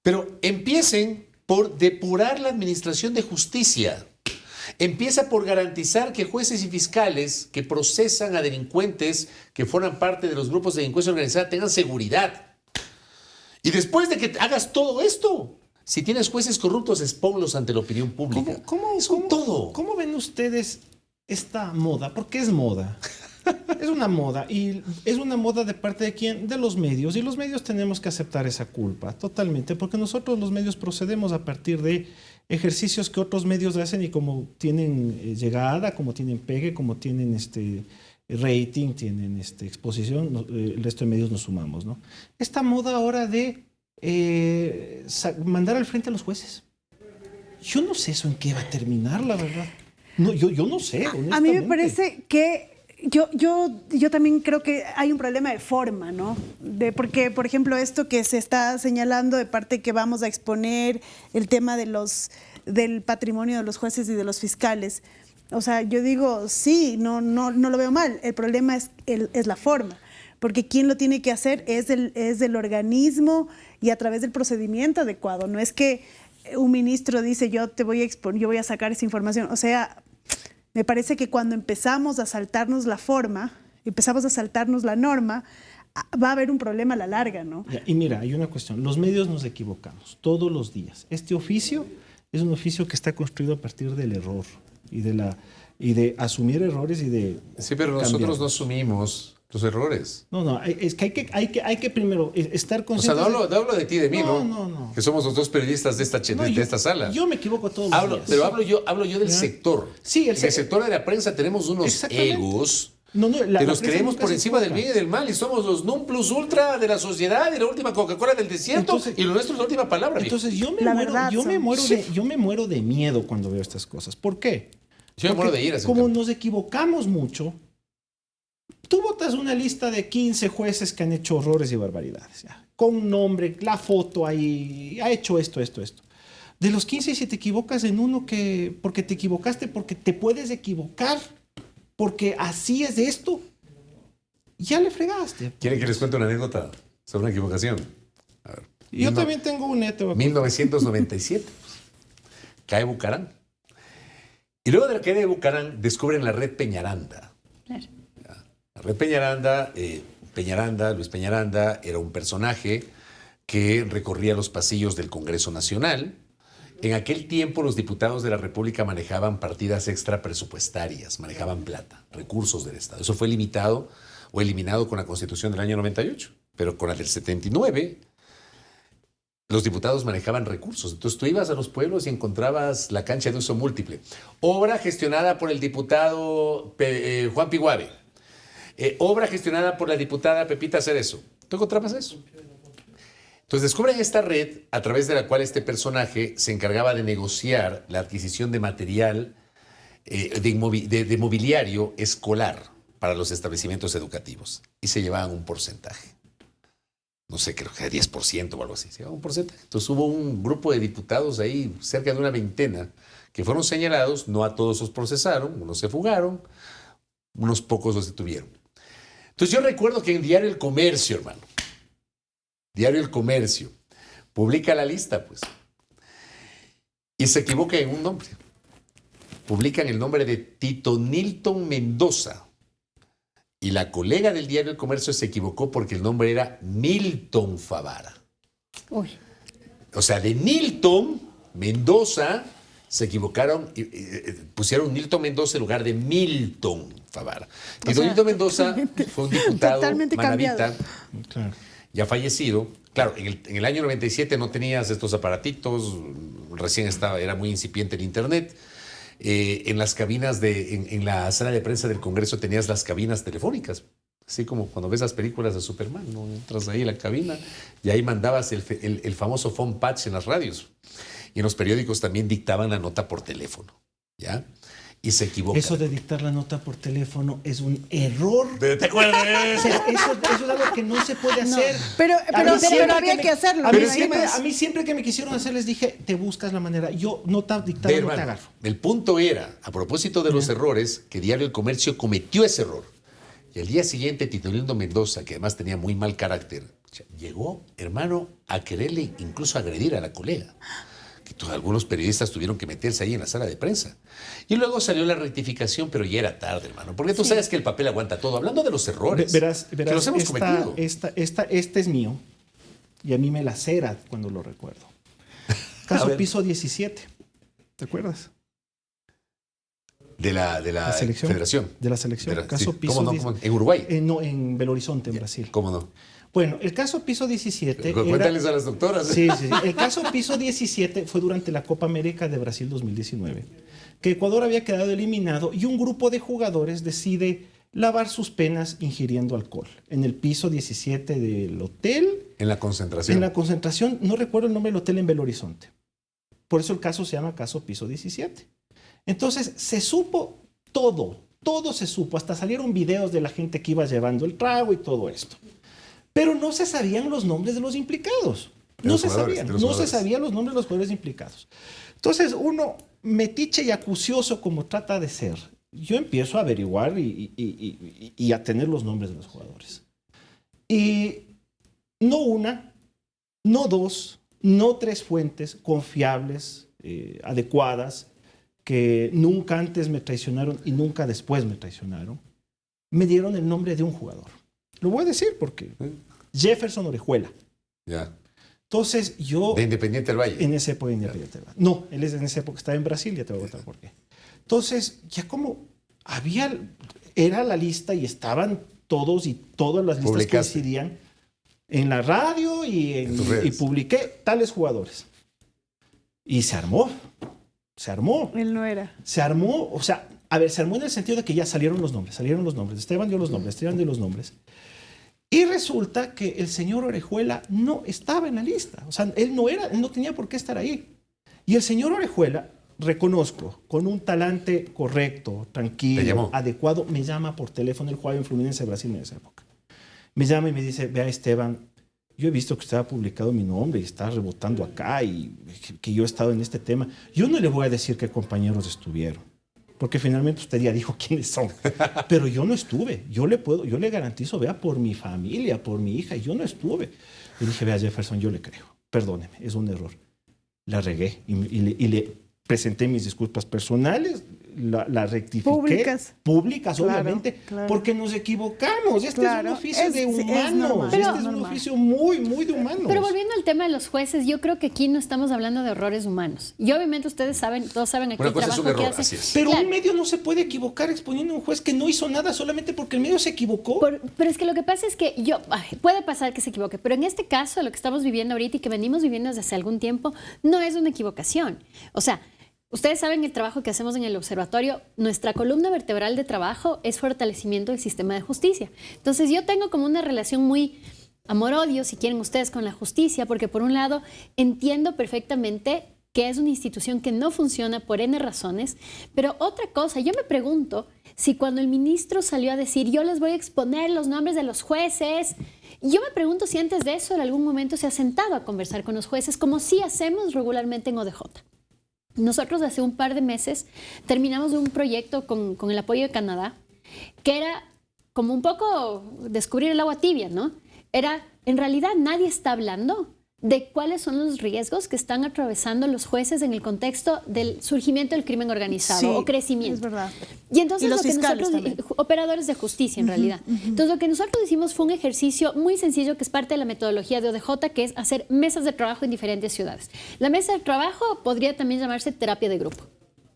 Speaker 2: Pero empiecen por depurar la administración de justicia. Empieza por garantizar que jueces y fiscales que procesan a delincuentes que forman parte de los grupos de delincuencia organizada tengan seguridad. Y después de que hagas todo esto, si tienes jueces corruptos, exponlos ante la opinión pública.
Speaker 1: ¿Cómo ven ustedes esta moda? Porque es moda. Es una moda. Y es una moda de parte de quién? De los medios. Y los medios tenemos que aceptar esa culpa totalmente. Porque nosotros los medios procedemos a partir de ejercicios que otros medios hacen y como tienen llegada, como tienen pegue, como tienen rating, tienen exposición, el resto de medios nos sumamos, ¿no? Esta moda ahora de mandar al frente a los jueces. Yo no sé eso en qué va a terminar, la verdad. No, yo no sé, honestamente.
Speaker 4: A mí me parece que yo también creo que hay un problema de forma, ¿no? Porque, por ejemplo, esto que se está señalando de parte que vamos a exponer el tema del patrimonio de los jueces y de los fiscales. O sea, yo digo, sí, no lo veo mal. El problema es la forma. Porque quien lo tiene que hacer es el organismo y a través del procedimiento adecuado. No es que un ministro dice, yo voy a sacar esa información. O sea, me parece que cuando empezamos a saltarnos la forma, empezamos a saltarnos la norma, va a haber un problema a la larga, ¿no?
Speaker 1: Y mira, hay una cuestión. Los medios nos equivocamos todos los días. Este oficio es un oficio que está construido a partir del error y de asumir errores y de
Speaker 2: Sí, pero nosotros no asumimos los errores.
Speaker 1: No, es que hay que primero estar
Speaker 2: O
Speaker 1: conscientes.
Speaker 2: sea, no hablo de ti, de mí, ¿no?
Speaker 1: No.
Speaker 2: Que somos los dos periodistas de esta sala.
Speaker 1: Yo me equivoco todos los días.
Speaker 2: Pero hablo yo del sector.
Speaker 1: Sí,
Speaker 2: en el sector de la prensa tenemos unos egos que nos creemos por encima del bien y del mal y somos los non plus ultra de la sociedad y la última Coca-Cola del desierto.
Speaker 1: Entonces,
Speaker 2: y lo nuestro es la última palabra.
Speaker 1: Entonces yo me muero de miedo cuando veo estas cosas. ¿Por qué?
Speaker 2: Yo me muero de ira.
Speaker 1: Como nos equivocamos mucho, tú votas una lista de 15 jueces que han hecho horrores y barbaridades, ya, con nombre, la foto ahí, ha hecho esto. De los 15, si te equivocas en uno porque te equivocaste, porque te puedes equivocar, porque así es esto, ya le fregaste.
Speaker 2: ¿Quieren que les cuente una anécdota sobre una equivocación? A ver.
Speaker 1: Yo también tengo un neto.
Speaker 2: 1997. Cae Bucarán. Y luego de la caída de Bucarán descubren la red Peñaranda.
Speaker 3: Claro.
Speaker 2: La red Peñaranda, Luis Peñaranda, era un personaje que recorría los pasillos del Congreso Nacional. En aquel tiempo los diputados de la República manejaban partidas extrapresupuestarias, manejaban plata, recursos del Estado. Eso fue limitado o eliminado con la Constitución del año 98, pero con la del 79 los diputados manejaban recursos. Entonces tú ibas a los pueblos y encontrabas la cancha de uso múltiple. Obra gestionada por el diputado Juan Piguave. Obra gestionada por la diputada Pepita Cerezo. ¿Tú encontrabas eso? Entonces descubren esta red a través de la cual este personaje se encargaba de negociar la adquisición de material de mobiliario escolar para los establecimientos educativos. Y se llevaban un porcentaje. No sé, creo que 10% o algo así. Se llevaba un porcentaje. Entonces hubo un grupo de diputados ahí, cerca de una veintena, que fueron señalados. No a todos los procesaron, unos se fugaron, unos pocos los detuvieron. Entonces yo recuerdo que en Diario El Comercio, hermano, Diario El Comercio, publica la lista, pues, y se equivoca en un nombre. Publican el nombre de Tito Nilton Mendoza. Y la colega del Diario El Comercio se equivocó porque el nombre era Milton Favara.
Speaker 3: Uy.
Speaker 2: O sea, de Nilton Mendoza se equivocaron y pusieron Nilton Mendoza en lugar de Milton Favara. Tito Nilton Mendoza fue un diputado manavita,
Speaker 1: Claro.
Speaker 2: ya fallecido. Claro, en el año 97 no tenías estos aparatitos, recién era muy incipiente el internet. En las cabinas en la sala de prensa del Congreso tenías las cabinas telefónicas, así como cuando ves las películas de Superman, ¿no? Entras ahí en la cabina y ahí mandabas el famoso phone patch en las radios. Y en los periódicos también dictaban la nota por teléfono, ¿ya? Y se equivocan.
Speaker 1: Eso de dictar la nota por teléfono es un error.
Speaker 2: ¿Te acuerdas?
Speaker 1: Eso es algo que no se puede hacer.
Speaker 4: Pero
Speaker 1: siempre
Speaker 4: había que hacerlo.
Speaker 1: A mí siempre que me quisieron hacer les dije, te buscas la manera. Yo nota dictada no te agarro.
Speaker 2: El punto era, a propósito de los errores, que Diario El Comercio cometió ese error. Y al día siguiente, Tito Nilton Mendoza, que además tenía muy mal carácter, llegó, hermano, a quererle incluso agredir a la colega. Algunos periodistas tuvieron que meterse ahí en la sala de prensa. Y luego salió la rectificación, pero ya era tarde, hermano. Porque tú sabes que el papel aguanta todo. Hablando de los errores que los hemos cometido.
Speaker 1: Este es mío y a mí me lacera cuando lo recuerdo. Caso Piso 17. ¿Te acuerdas?
Speaker 2: De la
Speaker 1: selección,
Speaker 2: Federación.
Speaker 1: De la selección. Caso
Speaker 2: sí.
Speaker 1: Piso
Speaker 2: ¿Cómo no? ¿En Uruguay?
Speaker 1: No, en Belo Horizonte, en Brasil.
Speaker 2: ¿Cómo no?
Speaker 1: Bueno, el caso Piso 17...
Speaker 2: Cuéntales a las doctoras.
Speaker 1: Sí. El caso Piso 17 fue durante la Copa América de Brasil 2019, que Ecuador había quedado eliminado y un grupo de jugadores decide lavar sus penas ingiriendo alcohol en el piso 17 del hotel.
Speaker 2: En la concentración.
Speaker 1: En la concentración, no recuerdo el nombre del hotel en Belo Horizonte. Por eso el caso se llama caso Piso 17. Entonces, se supo todo se supo. Hasta salieron videos de la gente que iba llevando el trago y todo esto. Pero no se sabían los nombres de los implicados. No se sabían los nombres de los jugadores implicados. Entonces, uno, metiche y acucioso como trata de ser, yo empiezo a averiguar y a tener los nombres de los jugadores. Y no una, no dos, no tres fuentes confiables, adecuadas, que nunca antes me traicionaron y nunca después me traicionaron, me dieron el nombre de un jugador. Lo voy a decir porque Jefferson Orejuela.
Speaker 2: Ya.
Speaker 1: Entonces yo...
Speaker 2: ¿De Independiente del Valle?
Speaker 1: En esa época de Independiente del Valle. No, él en esa época estaba en Brasil, ya te voy a contar por qué. Entonces, ya como era la lista y estaban todos y todas las listas coincidían en la radio y publiqué tales jugadores. Y se armó.
Speaker 4: Él no era.
Speaker 1: Se armó, o sea, a ver, se armó en el sentido de que ya salieron los nombres. Esteban dio los nombres. Y resulta que el señor Orejuela no estaba en la lista. O sea, él no tenía por qué estar ahí. Y el señor Orejuela, reconozco, con un talante correcto, tranquilo, adecuado, me llama por teléfono. Él jugaba en Fluminense Brasil en esa época. Me llama y me dice, vea Esteban, yo he visto que usted ha publicado mi nombre y está rebotando acá y que yo he estado en este tema. Yo no le voy a decir qué compañeros estuvieron, porque finalmente usted ya dijo quiénes son. Pero yo no estuve. Yo le garantizo, vea, por mi familia, por mi hija, yo no estuve. Le dije, vea Jefferson, yo le creo. Perdóneme, es un error. La regué y le presenté mis disculpas personales, la rectifiqué. Públicas, claro, obviamente, porque nos equivocamos. Este es un oficio de humanos. Este es un oficio muy, muy de humanos.
Speaker 3: Pero volviendo al tema de los jueces, yo creo que aquí no estamos hablando de errores humanos. Y obviamente ustedes saben, todos saben aquí el trabajo que hace.
Speaker 1: Pero un medio no se puede equivocar exponiendo a un juez que no hizo nada solamente porque el medio se equivocó.
Speaker 3: Pero es que lo que pasa es que puede pasar que se equivoque, pero en este caso, lo que estamos viviendo ahorita y que venimos viviendo desde hace algún tiempo, no es una equivocación. O sea, ustedes saben el trabajo que hacemos en el observatorio. Nuestra columna vertebral de trabajo es fortalecimiento del sistema de justicia. Entonces yo tengo como una relación muy amor-odio, si quieren ustedes, con la justicia, porque por un lado entiendo perfectamente que es una institución que no funciona por N razones, pero otra cosa, yo me pregunto si cuando el ministro salió a decir yo les voy a exponer los nombres de los jueces, yo me pregunto si antes de eso en algún momento se ha sentado a conversar con los jueces, como sí hacemos regularmente en ODJ. Nosotros hace un par de meses terminamos un proyecto con el apoyo de Canadá, que era como un poco descubrir el agua tibia, ¿no? Era, en realidad nadie está hablando de cuáles son los riesgos que están atravesando los jueces en el contexto del surgimiento del crimen organizado o crecimiento.
Speaker 4: Es verdad.
Speaker 3: Y entonces
Speaker 4: los fiscales también.
Speaker 3: Operadores de justicia en realidad. Entonces lo que nosotros hicimos fue un ejercicio muy sencillo que es parte de la metodología de ODJ, que es hacer mesas de trabajo en diferentes ciudades. La mesa de trabajo podría también llamarse terapia de grupo.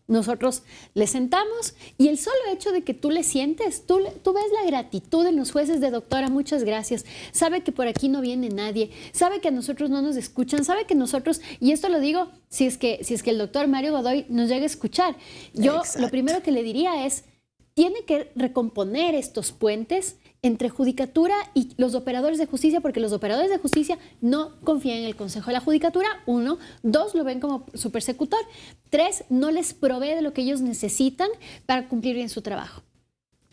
Speaker 3: Nosotros le sentamos y el solo hecho de que tú le sientes, tú ves la gratitud en los jueces de doctora, muchas gracias, sabe que por aquí no viene nadie, sabe que a nosotros no nos escuchan, sabe que nosotros, y esto lo digo si es que el doctor Mario Godoy nos llega a escuchar, yo lo primero que le diría es, tiene que recomponer estos puentes entre judicatura y los operadores de justicia, porque los operadores de justicia no confían en el Consejo de la Judicatura, 1, 2, lo ven como su persecutor, 3, no les provee de lo que ellos necesitan para cumplir bien su trabajo.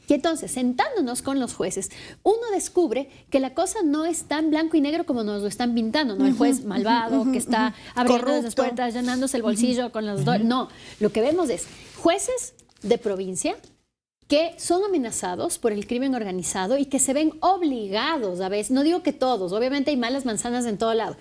Speaker 3: Y entonces, sentándonos con los jueces, uno descubre que la cosa no es tan blanco y negro como nos lo están pintando, ¿no? El juez malvado que está abriendo las puertas, llenándose el bolsillo con los dos. No, lo que vemos es jueces de provincia que son amenazados por el crimen organizado y que se ven obligados a veces, no digo que todos, obviamente hay malas manzanas en todo lado,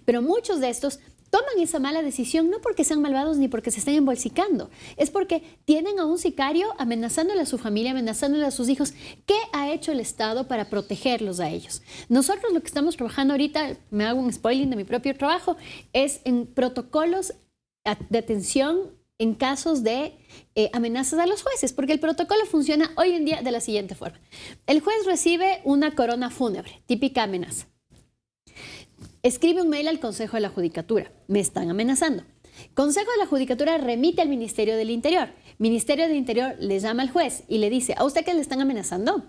Speaker 3: pero muchos de estos toman esa mala decisión no porque sean malvados ni porque se estén embolsicando, es porque tienen a un sicario amenazándole a su familia, amenazándole a sus hijos. ¿Qué ha hecho el Estado para protegerlos a ellos? Nosotros lo que estamos trabajando ahorita, me hago un spoiling de mi propio trabajo, es en protocolos de atención en casos de amenazas a los jueces, porque el protocolo funciona hoy en día de la siguiente forma. El juez recibe una corona fúnebre, típica amenaza. Escribe un mail al Consejo de la Judicatura, me están amenazando. Consejo de la Judicatura remite al Ministerio del Interior. Ministerio del Interior le llama al juez y le dice, ¿a usted qué le están amenazando?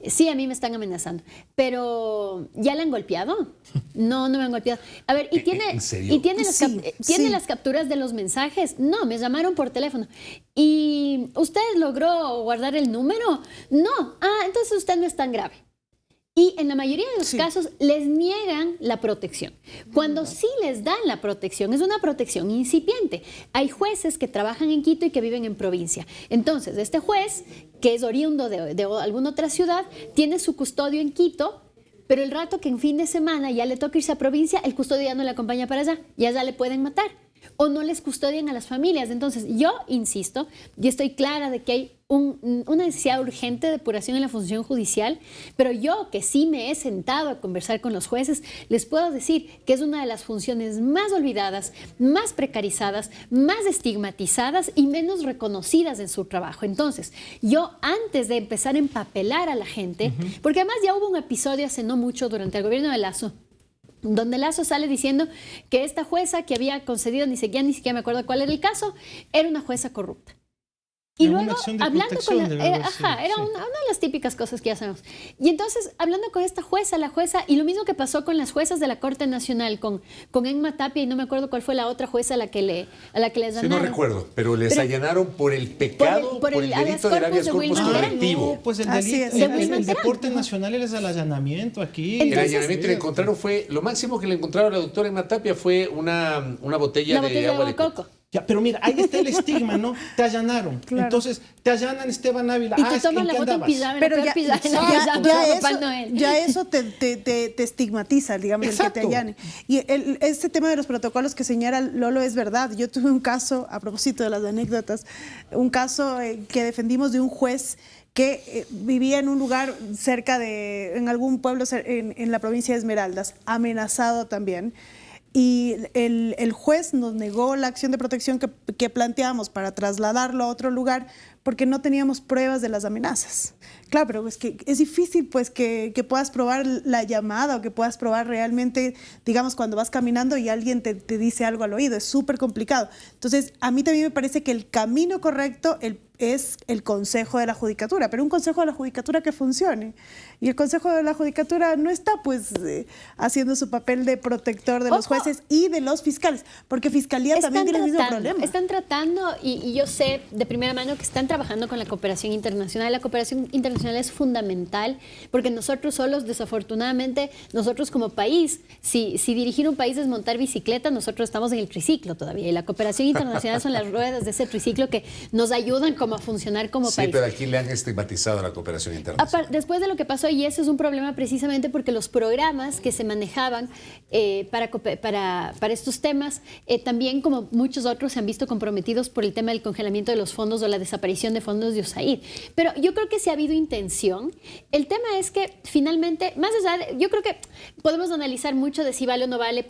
Speaker 3: Sí, a mí me están amenazando. Pero, ¿ya le han golpeado? No, no me han golpeado. A ver, ¿y tiene,
Speaker 2: ¿En serio?
Speaker 3: ¿y tiene,
Speaker 4: Sí,
Speaker 3: ¿tiene
Speaker 4: sí.
Speaker 3: las capturas de los mensajes? No, me llamaron por teléfono. ¿Y usted logró guardar el número? No. Ah, entonces usted no es tan grave. Y en la mayoría de los
Speaker 4: Sí.
Speaker 3: casos les niegan la protección. Cuando sí les dan la protección, es una protección incipiente. Hay jueces que trabajan en Quito y que viven en provincia. Entonces, este juez, que es oriundo de alguna otra ciudad, tiene su custodio en Quito, pero el rato que en fin de semana ya le toca irse a provincia, el custodio ya no le acompaña para allá, y allá le pueden matar. O no les custodian a las familias. Entonces, yo insisto, y estoy clara de que hay una necesidad urgente de depuración en la función judicial, pero yo, que sí me he sentado a conversar con los jueces, les puedo decir que es una de las funciones más olvidadas, más precarizadas, más estigmatizadas y menos reconocidas en su trabajo. Entonces, yo antes de empezar a empapelar a la gente, porque además ya hubo un episodio hace no mucho durante el gobierno de Lasso, donde Lasso sale diciendo que esta jueza que había concedido, ni siquiera me acuerdo cuál era el caso, era una jueza corrupta. Y
Speaker 1: Alguna
Speaker 3: luego,
Speaker 1: acción de
Speaker 3: hablando con
Speaker 1: protección debe haber sido,
Speaker 3: era
Speaker 1: sí.
Speaker 3: una de las típicas cosas que ya sabemos. Y entonces, hablando con esta jueza, la jueza, y lo mismo que pasó con las juezas de la Corte Nacional, con Emma Tapia, y no me acuerdo cuál fue la otra jueza a la que les
Speaker 2: Sí,
Speaker 3: allanaron.
Speaker 2: no recuerdo, pero les allanaron por el pecado, por el
Speaker 3: habeas
Speaker 2: delito del
Speaker 3: corpus
Speaker 2: habeas
Speaker 3: de
Speaker 2: corpus
Speaker 3: Wilman Terán.
Speaker 2: colectivo.
Speaker 1: No, pues el
Speaker 4: Así
Speaker 1: delito,
Speaker 4: es.
Speaker 3: De
Speaker 1: el
Speaker 3: Wilman Terán.
Speaker 1: deporte nacional es el allanamiento aquí.
Speaker 2: El
Speaker 3: Entonces-
Speaker 2: allanamiento le encontraron fue, lo máximo que le encontraron a la doctora Emma Tapia fue una botella,
Speaker 3: La botella
Speaker 2: de agua de coco.
Speaker 1: Ya, pero mira, ahí está el estigma, ¿no? Te allanaron.
Speaker 4: Claro.
Speaker 1: Entonces, te allanan Esteban Ávila.
Speaker 3: Y te
Speaker 1: ¿en
Speaker 3: toman la
Speaker 1: qué
Speaker 3: foto en
Speaker 1: andabas?
Speaker 3: pijama,
Speaker 4: Pero
Speaker 3: en la
Speaker 4: ya,
Speaker 3: peor pijama,
Speaker 4: ya
Speaker 3: Papá
Speaker 4: eso,
Speaker 3: Noel.
Speaker 4: ya eso te estigmatiza, digamos, el que te
Speaker 1: Exacto.
Speaker 4: allane. Y este tema de los protocolos que señala Lolo es verdad. Yo tuve un caso, a propósito de las anécdotas, un caso que defendimos de un juez que vivía en un lugar cerca de, en algún pueblo en la provincia de Esmeraldas, amenazado también. Y el juez nos negó la acción de protección que planteamos para trasladarlo a otro lugar porque no teníamos pruebas de las amenazas. Claro, pero es que es difícil pues que puedas probar la llamada o que puedas probar realmente, digamos, cuando vas caminando y alguien te dice algo al oído. Es súper complicado. Entonces, a mí también me parece que el camino correcto es el Consejo de la Judicatura, pero un Consejo de la Judicatura que funcione. Y el Consejo de la Judicatura no está pues haciendo su papel de protector de los
Speaker 3: Ojo.
Speaker 4: jueces y de los fiscales, porque Fiscalía también tiene el mismo problema.
Speaker 3: Están tratando, y yo sé de primera mano que están trabajando con la cooperación internacional. La cooperación internacional es fundamental porque nosotros solos, desafortunadamente, nosotros como país, si dirigir un país es montar bicicleta, nosotros estamos en el triciclo todavía. Y la cooperación internacional son las ruedas de ese triciclo que nos ayudan como a funcionar como
Speaker 2: Sí,
Speaker 3: país.
Speaker 2: pero aquí le han estigmatizado a la cooperación internacional.
Speaker 3: Después de lo que pasó, y ese es un problema precisamente porque los programas que se manejaban para estos temas, también como muchos otros se han visto comprometidos por el tema del congelamiento de los fondos o la desaparición de fondos de USAID. Pero yo creo que sí ha habido intención. El tema es que finalmente, más allá yo creo que podemos analizar mucho de si vale o no vale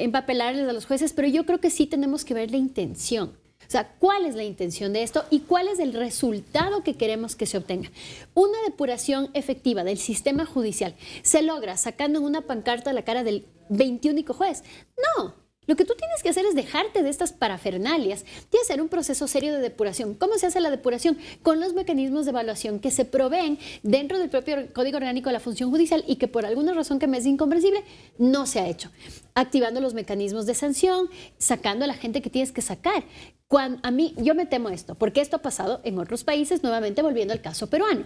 Speaker 3: empapelarles a los jueces, pero yo creo que sí tenemos que ver la intención. O sea, ¿cuál es la intención de esto y cuál es el resultado que queremos que se obtenga? Una depuración efectiva del sistema judicial se logra sacando en una pancarta la cara del 21º juez. No. Lo que tú tienes que hacer es dejarte de estas parafernalias y hacer un proceso serio de depuración. ¿Cómo se hace la depuración? Con los mecanismos de evaluación que se proveen dentro del propio Código Orgánico de la Función Judicial y que por alguna razón que me es incomprensible no se ha hecho. Activando los mecanismos de sanción, sacando a la gente que tienes que sacar. Yo me temo esto, porque esto ha pasado en otros países, nuevamente volviendo al caso peruano.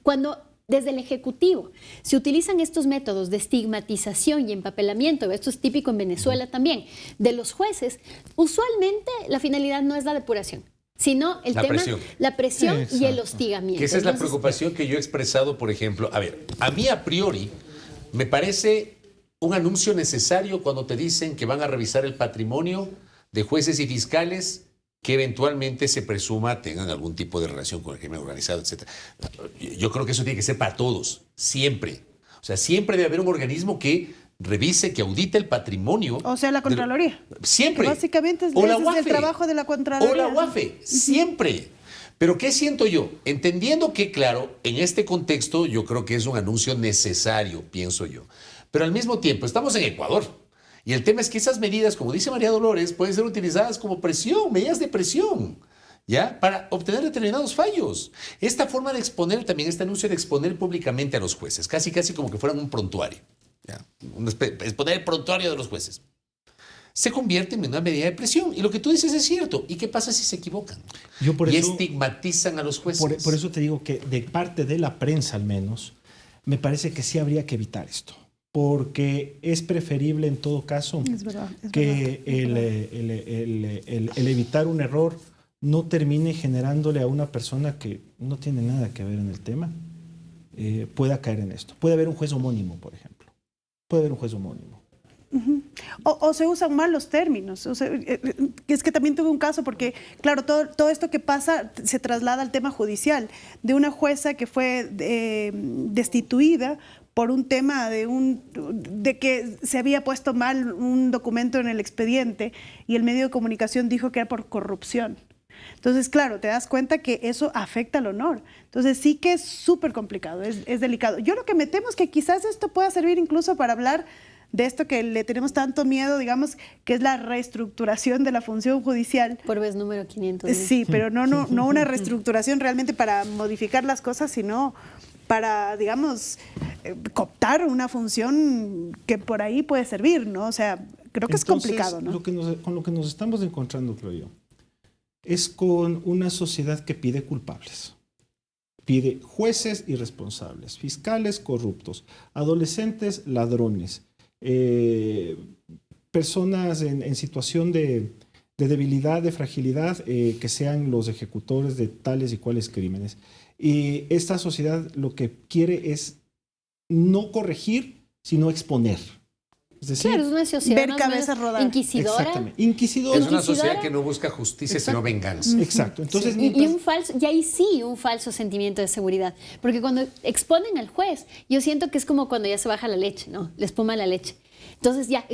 Speaker 3: Cuando desde el Ejecutivo se utilizan estos métodos de estigmatización y empapelamiento, esto es típico en Venezuela también, de los jueces, usualmente la finalidad no es la depuración, sino la presión
Speaker 1: Sí,
Speaker 3: y el
Speaker 1: exacto.
Speaker 3: hostigamiento.
Speaker 2: Que esa es la
Speaker 3: Entonces,
Speaker 2: preocupación que yo he expresado, por ejemplo. A ver, a mí a priori me parece un anuncio necesario cuando te dicen que van a revisar el patrimonio de jueces y fiscales que eventualmente se presuma tengan algún tipo de relación con el crimen organizado, etc. Yo creo que eso tiene que ser para todos, siempre. O sea, siempre debe haber un organismo que revise, que audite el patrimonio.
Speaker 4: O sea, la Contraloría.
Speaker 2: Siempre.
Speaker 4: Que básicamente
Speaker 2: O la
Speaker 4: ese es el
Speaker 2: UAFE.
Speaker 4: trabajo de la Contraloría.
Speaker 2: O la UAFE, siempre. Pero ¿qué siento yo? Entendiendo que, claro, en este contexto yo creo que es un anuncio necesario, pienso yo. Pero al mismo tiempo, estamos en Ecuador. Y el tema es que esas medidas, como dice María Dolores, pueden ser utilizadas como presión, medidas de presión. ¿ya? Para obtener determinados fallos. Esta forma de exponer también, este anuncio de exponer públicamente a los jueces, casi como que fueran un prontuario, ¿ya? Exponer el prontuario de los jueces, se convierte en una medida de presión. Y lo que tú dices es cierto. ¿Y qué pasa si se equivocan?
Speaker 1: Yo por
Speaker 2: y
Speaker 1: eso,
Speaker 2: estigmatizan a los jueces.
Speaker 1: Por eso te digo que de parte de la prensa al menos, me parece que sí habría que evitar esto. Porque es preferible en todo caso que el evitar un error no termine generándole a una persona que no tiene nada que ver en el tema, pueda caer en esto. Puede haber un juez homónimo, por ejemplo. Puede haber un juez homónimo.
Speaker 4: O se usan mal los términos. O sea, es que también tuve un caso porque, claro, todo esto que pasa se traslada al tema judicial de una jueza que fue destituida por un tema de que se había puesto mal un documento en el expediente y el medio de comunicación dijo que era por corrupción. Entonces, claro, te das cuenta que eso afecta al honor. Entonces, sí que es súper complicado, es delicado. Yo lo que me temo es que quizás esto pueda servir incluso para hablar de esto que le tenemos tanto miedo, digamos, que es la reestructuración de la función judicial.
Speaker 3: Por vez número 500. ¿no?
Speaker 4: Sí, pero no una reestructuración realmente para modificar las cosas, sino para, digamos, cooptar una función que por ahí puede servir, ¿no? O sea, creo que es complicado, ¿no?
Speaker 1: Con lo que nos estamos encontrando, creo yo, es con una sociedad que pide culpables. Pide jueces irresponsables, fiscales corruptos, adolescentes ladrones, personas en situación de debilidad, de fragilidad, que sean los ejecutores de tales y cuales crímenes. Y esta sociedad lo que quiere es no corregir, sino exponer. Es decir,
Speaker 3: claro, es una sociedad
Speaker 4: ver cabezas rodar.
Speaker 3: Inquisidora.
Speaker 1: Exactamente. Inquisidora.
Speaker 2: Es una sociedad que no busca justicia, sino venganza.
Speaker 1: Exacto. Entonces,
Speaker 3: Y un falso, y ahí sí un falso sentimiento de seguridad. Porque cuando exponen al juez, yo siento que es como cuando ya se baja la leche, ¿no? La espuma de la leche. Entonces ya,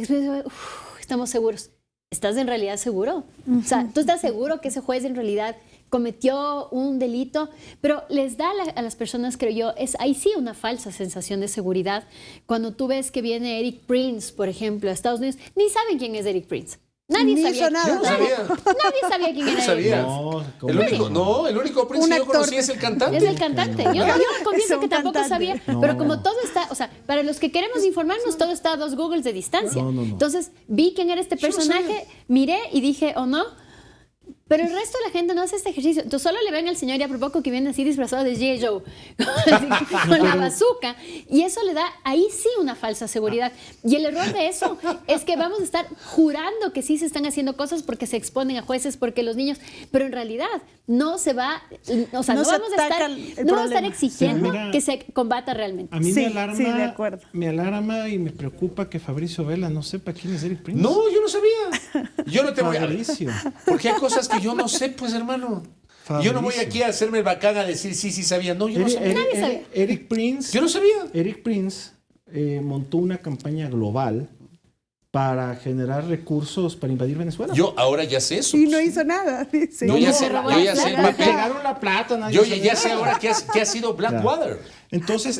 Speaker 3: estamos seguros. ¿Estás en realidad seguro? O sea, ¿tú estás seguro que ese juez en realidad cometió un delito? Pero les da a las personas, creo yo, ahí sí una falsa sensación de seguridad. Cuando tú ves que viene Eric Prince, por ejemplo, a Estados Unidos, ni saben quién es Eric Prince. Nadie
Speaker 4: Ni
Speaker 3: sabía.
Speaker 4: hizo nada.
Speaker 2: Yo no sabía.
Speaker 3: Nadie sabía quién era Eric Prince.
Speaker 2: El único Prince que yo conocí es el cantante.
Speaker 3: Es el cantante. Yo confieso
Speaker 4: Es
Speaker 3: que
Speaker 4: un
Speaker 3: tampoco
Speaker 4: cantante.
Speaker 3: sabía, pero como todo está, o sea, para los que queremos informarnos, todo está a 2 Googles de distancia.
Speaker 1: No.
Speaker 3: Entonces, vi quién era este personaje, miré y dije, oh no. Pero el resto de la gente no hace este ejercicio. Entonces solo le ven al señor y a poco que viene así disfrazado de G.I. Joe, con la bazooka. Y eso le da ahí sí una falsa seguridad. Y el error de eso es que vamos a estar jurando que sí se están haciendo cosas porque se exponen a jueces, porque los niños... Pero en realidad no se va... O sea, no vamos a estar exigiendo
Speaker 1: Sí, mira,
Speaker 3: que se combata realmente.
Speaker 1: a mí
Speaker 4: Sí,
Speaker 1: me alarma,
Speaker 4: sí, de acuerdo.
Speaker 1: me alarma y me preocupa que Fabricio Vela no sepa quién es Eric Prince.
Speaker 2: No, yo no sabía. Yo no te voy a...
Speaker 1: Fabricio.
Speaker 2: Porque hay cosas que yo no sé, pues, hermano. Yo no voy aquí a hacerme el bacán a decir sí sabía. No, yo no sabía.
Speaker 3: Nadie sabía.
Speaker 1: Eric Prince.
Speaker 2: Yo no sabía.
Speaker 1: Eric Prince montó una campaña global para generar recursos para invadir Venezuela.
Speaker 2: Yo ahora ya sé eso.
Speaker 4: Y no hizo nada, dice.
Speaker 2: Yo ya sé el papel.
Speaker 1: Pegaron la plata. nadie
Speaker 2: Yo
Speaker 1: sabía
Speaker 2: ya sé
Speaker 1: nada.
Speaker 2: ahora qué ha sido Blackwater.
Speaker 1: Entonces,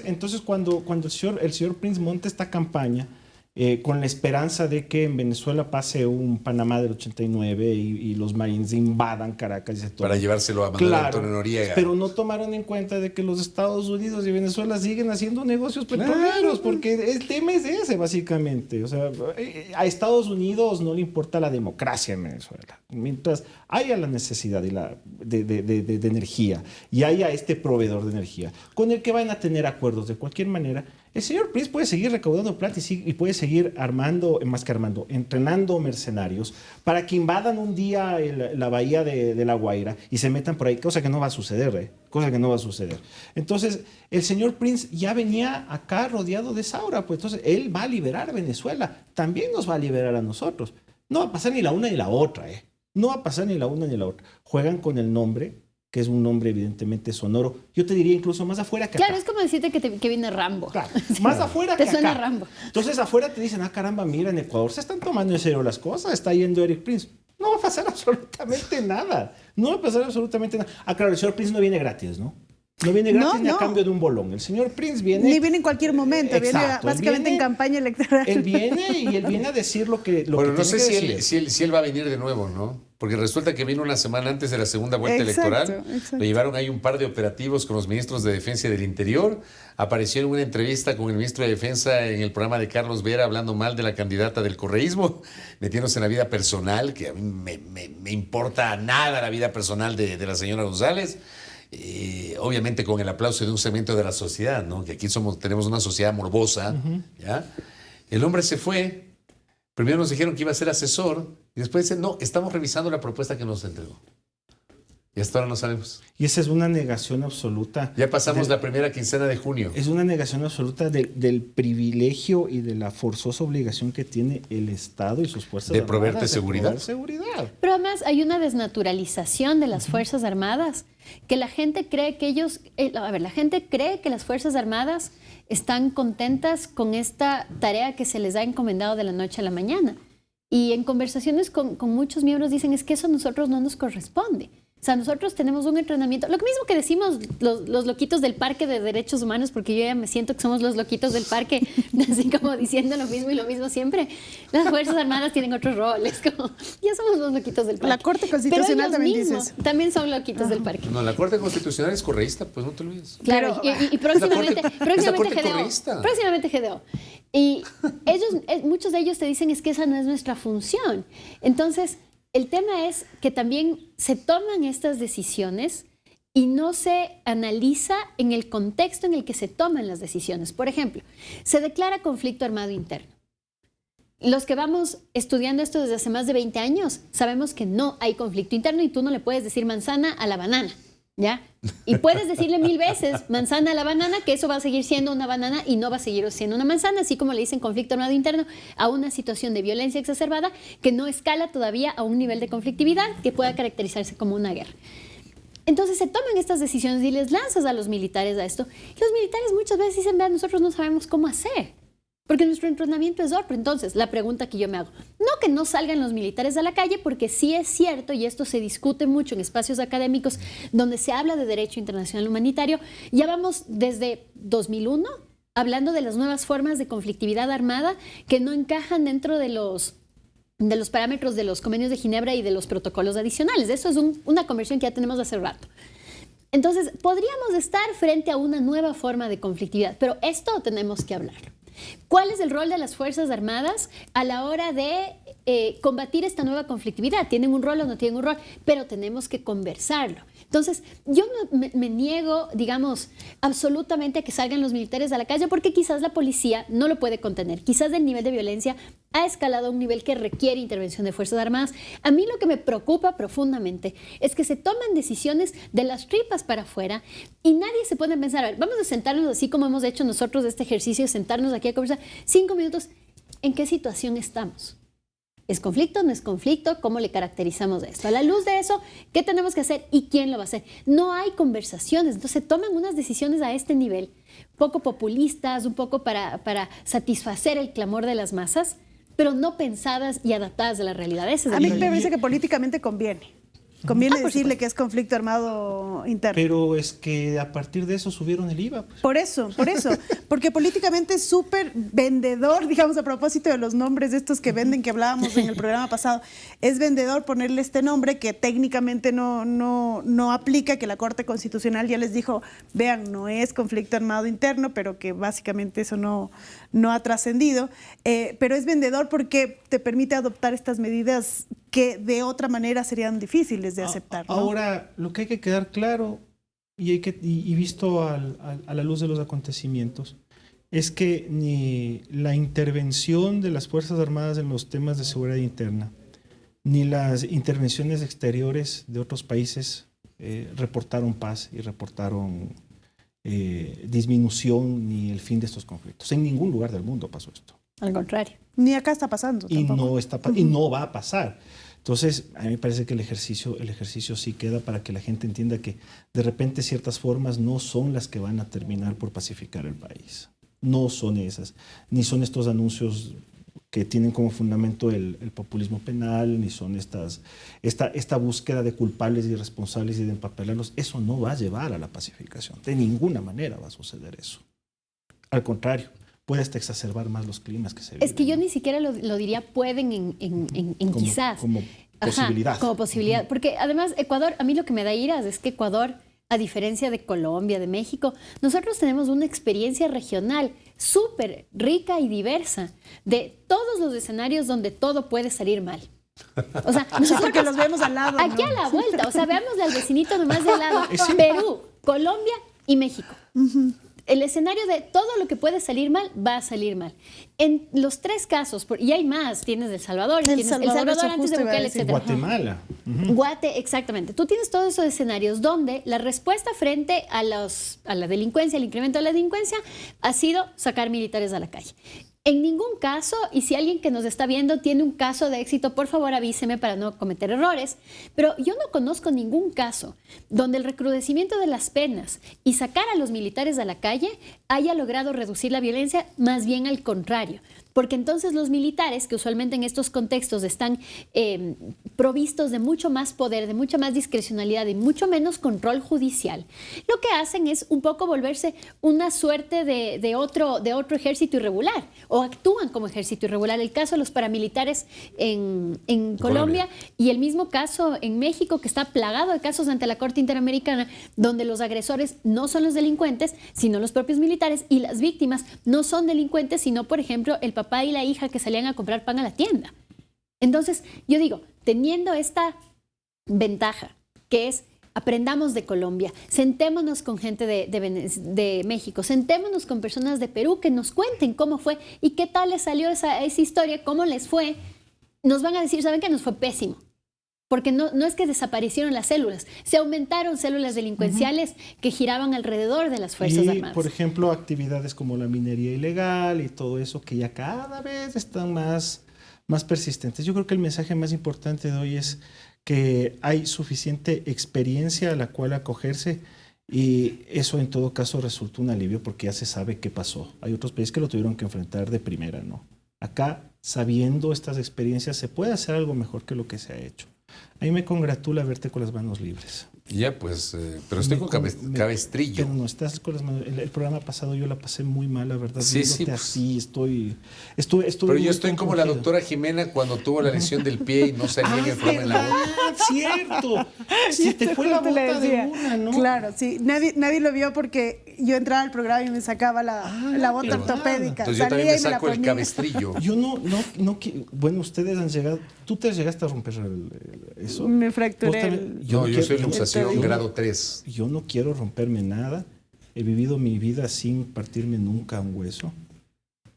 Speaker 1: entonces cuando el señor Prince monta esta campaña con la esperanza de que en Venezuela pase un Panamá del 89 y los Marines invadan Caracas y se todo.
Speaker 2: Para llevárselo a Manuel Antonio Noriega.
Speaker 1: Pero no tomaron en cuenta de que los Estados Unidos y Venezuela siguen haciendo negocios petroleros, porque el tema es ese, básicamente. O sea, a Estados Unidos no le importa la democracia en Venezuela. Mientras haya la necesidad de energía y haya este proveedor de energía con el que van a tener acuerdos de cualquier manera, el señor Prince puede seguir recaudando plata y puede seguir entrenando mercenarios para que invadan un día la bahía de La Guaira y se metan por ahí, cosa que no va a suceder, cosa que no va a suceder. Entonces, el señor Prince ya venía acá rodeado de Saura, pues entonces él va a liberar a Venezuela, también nos va a liberar a nosotros. No va a pasar ni la una ni la otra, No va a pasar ni la una ni la otra. Juegan con el nombre, que es un nombre evidentemente sonoro. Yo te diría incluso más afuera que acá.
Speaker 3: Claro, es como decirte que viene Rambo.
Speaker 1: Claro, más afuera que
Speaker 3: Te suena
Speaker 1: acá.
Speaker 3: Rambo.
Speaker 1: Entonces afuera te dicen, caramba, mira, en Ecuador se están tomando en serio las cosas, está yendo Eric Prince. No va a pasar absolutamente nada. No va a pasar absolutamente nada. Claro, el señor Prince no viene gratis, ¿no? No viene gratis ni a cambio de un bolón. El señor Prince viene...
Speaker 4: Ni viene en cualquier momento,
Speaker 1: Exacto,
Speaker 4: viene básicamente en campaña electoral.
Speaker 1: Él viene a decir lo que
Speaker 2: Bueno, no
Speaker 1: tiene
Speaker 2: sé
Speaker 1: que decir.
Speaker 2: si él va a venir de nuevo, ¿no? porque resulta que vino una semana antes de la segunda vuelta electoral.
Speaker 4: Exacto.
Speaker 2: Le llevaron ahí un par de operativos con los ministros de Defensa y del Interior. Apareció en una entrevista con el ministro de Defensa en el programa de Carlos Vera hablando mal de la candidata del correísmo, metiéndose en la vida personal, que a mí me importa nada la vida personal de la señora González. Obviamente con el aplauso de un segmento de la sociedad, ¿no? Que aquí tenemos una sociedad morbosa. ¿Ya? El hombre se fue. Primero nos dijeron que iba a ser asesor y después dicen, no, estamos revisando la propuesta que nos entregó. Y hasta ahora no sabemos.
Speaker 1: Y esa es una negación absoluta.
Speaker 2: Ya pasamos la primera quincena de junio.
Speaker 1: Es una negación absoluta del privilegio y de la forzosa obligación que tiene el Estado y sus fuerzas
Speaker 2: de
Speaker 1: armadas.
Speaker 2: proveerte seguridad.
Speaker 3: Pero además hay una desnaturalización de las Fuerzas Armadas, que la gente cree que la gente cree que las Fuerzas Armadas están contentas con esta tarea que se les ha encomendado de la noche a la mañana. Y en conversaciones con muchos miembros dicen, es que eso a nosotros no nos corresponde. O sea, nosotros tenemos un entrenamiento, lo mismo que decimos los loquitos del parque de derechos humanos, porque yo ya me siento que somos los loquitos del parque, así como diciendo lo mismo y lo mismo siempre. Las Fuerzas Armadas tienen otros roles, como ya somos los loquitos del parque.
Speaker 4: La Corte Constitucional también dice eso.
Speaker 3: También son loquitos del parque.
Speaker 2: No, la Corte Constitucional es correísta, pues no te olvides.
Speaker 3: Claro, y próximamente
Speaker 2: GDO.
Speaker 3: Próximamente GDO. Y muchos de ellos te dicen es que esa no es nuestra función. Entonces, el tema es que también se toman estas decisiones y no se analiza en el contexto en el que se toman las decisiones. Por ejemplo, se declara conflicto armado interno. Los que vamos estudiando esto desde hace más de 20 años sabemos que no hay conflicto interno y tú no le puedes decir manzana a la banana, ¿ya? Y puedes decirle 1000 veces manzana a la banana, que eso va a seguir siendo una banana y no va a seguir siendo una manzana, así como le dicen conflicto armado interno a una situación de violencia exacerbada que no escala todavía a un nivel de conflictividad que pueda caracterizarse como una guerra. Entonces se toman estas decisiones y les lanzas a los militares a esto. Y los militares muchas veces dicen, vean, nosotros no sabemos cómo hacer, porque nuestro entrenamiento es otro. Entonces, la pregunta que yo me hago, no que no salgan los militares a la calle, porque sí es cierto, y esto se discute mucho en espacios académicos donde se habla de derecho internacional humanitario, ya vamos desde 2001 hablando de las nuevas formas de conflictividad armada que no encajan dentro de los parámetros de los convenios de Ginebra y de los protocolos adicionales. Eso es una conversión que ya tenemos hace rato. Entonces, podríamos estar frente a una nueva forma de conflictividad, pero esto tenemos que hablarlo. ¿Cuál es el rol de las Fuerzas Armadas a la hora de combatir esta nueva conflictividad? ¿Tienen un rol o no tienen un rol? Pero tenemos que conversarlo. Entonces, yo me niego, digamos, absolutamente a que salgan los militares a la calle porque quizás la policía no lo puede contener. Quizás el nivel de violencia ha escalado a un nivel que requiere intervención de Fuerzas Armadas. A mí lo que me preocupa profundamente es que se toman decisiones de las tripas para afuera y nadie se pone a pensar, a ver, vamos a sentarnos así como hemos hecho nosotros este ejercicio, sentarnos aquí a conversar 5 minutos, ¿en qué situación estamos? ¿Es conflicto? ¿No es conflicto? ¿Cómo le caracterizamos esto? A la luz de eso, ¿qué tenemos que hacer y quién lo va a hacer? No hay conversaciones, entonces toman unas decisiones a este nivel, poco populistas, un poco para satisfacer el clamor de las masas, pero no pensadas y adaptadas a la realidad. Ese es
Speaker 4: a
Speaker 3: el
Speaker 4: mí
Speaker 3: problema.
Speaker 4: me parece que políticamente conviene. Conviene decirle que es conflicto armado interno.
Speaker 1: Pero es que a partir de eso subieron el IVA. Pues.
Speaker 4: Por eso. Porque políticamente es súper vendedor, digamos, a propósito de los nombres de estos que venden, que hablábamos en el programa pasado. Es vendedor ponerle este nombre que técnicamente no aplica, que la Corte Constitucional ya les dijo, vean, no es conflicto armado interno, pero que básicamente eso no ha trascendido. Pero es vendedor porque te permite adoptar estas medidas que de otra manera serían difíciles de aceptar, ¿no?
Speaker 1: Ahora, lo que hay que quedar claro y visto a la luz de los acontecimientos es que ni la intervención de las Fuerzas Armadas en los temas de seguridad interna ni las intervenciones exteriores de otros países reportaron paz y reportaron disminución ni el fin de estos conflictos. En ningún lugar del mundo pasó esto.
Speaker 3: Al contrario.
Speaker 4: Ni acá está pasando tampoco.
Speaker 1: Y no va a pasar. Entonces, a mí me parece que el ejercicio sí queda para que la gente entienda que de repente ciertas formas no son las que van a terminar por pacificar el país. No son esas. Ni son estos anuncios que tienen como fundamento el populismo penal, ni son esta búsqueda de culpables y responsables y de empapelarlos. Eso no va a llevar a la pacificación. De ninguna manera va a suceder eso. Al contrario, puede hasta exacerbar más los climas que se viven.
Speaker 3: Es que yo ni siquiera lo diría pueden en quizás.
Speaker 1: posibilidad.
Speaker 3: Como posibilidad. Porque además Ecuador, a mí lo que me da iras es que Ecuador, a diferencia de Colombia, de México, nosotros tenemos una experiencia regional súper rica y diversa de todos los escenarios donde todo puede salir mal. O sea,
Speaker 4: Porque los vemos al lado.
Speaker 3: aquí
Speaker 4: ¿no?
Speaker 3: a la vuelta, o sea, veamos al vecinito nomás de al lado, Perú, Colombia y México. El escenario de todo lo que puede salir mal, va a salir mal. En los tres casos, y hay más, tienes El Salvador, tienes El Salvador
Speaker 4: eso
Speaker 3: antes de
Speaker 4: justo iba a
Speaker 3: Bukele,
Speaker 4: decir.
Speaker 3: etc.
Speaker 1: Guatemala.
Speaker 3: Exactamente. Tú tienes todos esos escenarios donde la respuesta frente a la delincuencia, al incremento de la delincuencia, ha sido sacar militares a la calle. En ningún caso, y si alguien que nos está viendo tiene un caso de éxito, por favor avíseme para no cometer errores, pero yo no conozco ningún caso donde el recrudecimiento de las penas y sacar a los militares a la calle haya logrado reducir la violencia, más bien al contrario. Porque entonces los militares, que usualmente en estos contextos están provistos de mucho más poder, de mucha más discrecionalidad y mucho menos control judicial, lo que hacen es un poco volverse una suerte de otro ejército irregular, o actúan como ejército irregular. El caso de los paramilitares en Colombia y el mismo caso en México, que está plagado de casos ante la Corte Interamericana, donde los agresores no son los delincuentes, sino los propios militares, y las víctimas no son delincuentes, sino, por ejemplo, el papá y la hija que salían a comprar pan a la tienda. Entonces, yo digo, teniendo esta ventaja, que es aprendamos de Colombia, sentémonos con gente de México, sentémonos con personas de Perú que nos cuenten cómo fue y qué tal les salió esa historia, cómo les fue, nos van a decir, ¿saben qué? Nos fue pésimo. Porque no es que desaparecieron las células, se aumentaron células delincuenciales que giraban alrededor de las Fuerzas Armadas.
Speaker 1: Por ejemplo, actividades como la minería ilegal y todo eso que ya cada vez están más persistentes. Yo creo que el mensaje más importante de hoy es que hay suficiente experiencia a la cual acogerse, y eso en todo caso resulta un alivio porque ya se sabe qué pasó. Hay otros países que lo tuvieron que enfrentar de primera, ¿no? Acá, sabiendo estas experiencias, se puede hacer algo mejor que lo que se ha hecho. A mí me congratula verte con las manos libres.
Speaker 2: Ya, pues, pero estoy con cabestrillo.
Speaker 1: Pero no estás con las manos. El programa pasado yo la pasé muy mal, la verdad.
Speaker 2: Sí, sí.
Speaker 1: Pues, así estuve
Speaker 2: pero yo estoy
Speaker 1: muy
Speaker 2: como la
Speaker 1: confundido.
Speaker 2: doctora Jimena cuando tuvo la lesión del pie y no salía en el programa en la boca.
Speaker 1: ¡Cierto! Si te fue la
Speaker 4: Justo le
Speaker 1: bota de
Speaker 4: decía.
Speaker 1: una, ¿no?
Speaker 4: Claro, sí. Nadie lo vio porque yo entraba al programa y me sacaba la bota
Speaker 1: pero
Speaker 4: ortopédica.
Speaker 2: Entonces yo también
Speaker 4: Salía
Speaker 2: me
Speaker 4: y me la
Speaker 2: saco el
Speaker 4: ponía.
Speaker 2: cabestrillo.
Speaker 1: Yo no, bueno, ustedes han llegado, tú te llegaste a romper eso.
Speaker 4: Me fracturé
Speaker 1: Vos también.
Speaker 4: el-
Speaker 2: Yo soy
Speaker 1: quiero-
Speaker 2: luxación
Speaker 4: yo-
Speaker 2: grado 3.
Speaker 1: Yo no quiero romperme nada. He vivido mi vida sin partirme nunca un hueso.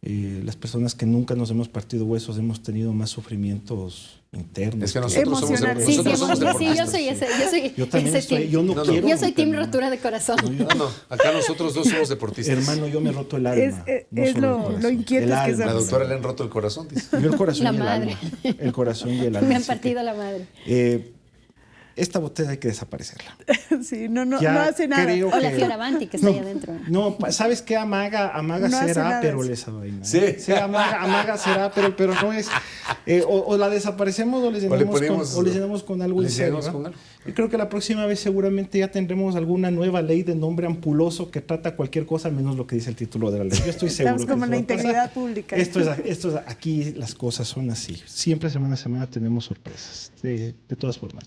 Speaker 1: Las personas que nunca nos hemos partido huesos hemos tenido más sufrimientos internos.
Speaker 2: Es que nosotros somos,
Speaker 4: Emocional.
Speaker 3: Sí,
Speaker 2: nosotros somos
Speaker 3: sí, yo
Speaker 2: deportistas.
Speaker 3: soy ese.
Speaker 1: Yo también
Speaker 3: ese
Speaker 1: estoy,
Speaker 3: team.
Speaker 1: yo no
Speaker 2: No, no.
Speaker 1: quiero.
Speaker 3: Yo soy team
Speaker 1: romperme.
Speaker 3: rotura de corazón.
Speaker 2: No, acá nosotros dos somos deportistas.
Speaker 1: Hermano, yo me he roto el alma.
Speaker 4: Es
Speaker 1: solo el
Speaker 4: lo
Speaker 1: corazón.
Speaker 4: inquietos
Speaker 1: El
Speaker 4: que
Speaker 1: alma.
Speaker 2: La
Speaker 4: somos.
Speaker 2: doctora le han roto el corazón, dice.
Speaker 1: Yo el corazón
Speaker 3: La
Speaker 1: y el
Speaker 3: madre.
Speaker 1: alma. El corazón y el alma.
Speaker 3: Me han
Speaker 1: así que,
Speaker 3: partido la madre.
Speaker 1: esta botella hay que desaparecerla.
Speaker 4: Sí, no
Speaker 1: Ya
Speaker 4: hace nada.
Speaker 1: creo
Speaker 3: O la
Speaker 1: que-
Speaker 3: Fioravanti que está ahí adentro.
Speaker 1: No, ¿sabes qué? Amaga
Speaker 4: No hace
Speaker 1: será,
Speaker 4: nada
Speaker 1: pero
Speaker 4: eso.
Speaker 1: esa vaina.
Speaker 2: Sí.
Speaker 1: Sí, amaga será, pero no es. O la desaparecemos o le llenamos con algo
Speaker 2: le
Speaker 1: en serio.
Speaker 2: llenamos
Speaker 1: ¿no?
Speaker 2: con algo.
Speaker 1: Y creo que la próxima vez seguramente ya tendremos alguna nueva ley de nombre ampuloso que trata cualquier cosa menos lo que dice el título de la ley. Yo estoy seguro.
Speaker 4: Estamos
Speaker 1: que
Speaker 4: como en
Speaker 1: eso
Speaker 4: la
Speaker 1: va a pasar.
Speaker 4: integridad pública.
Speaker 1: Esto es aquí las cosas son así. Siempre semana a semana tenemos sorpresas. De todas formas.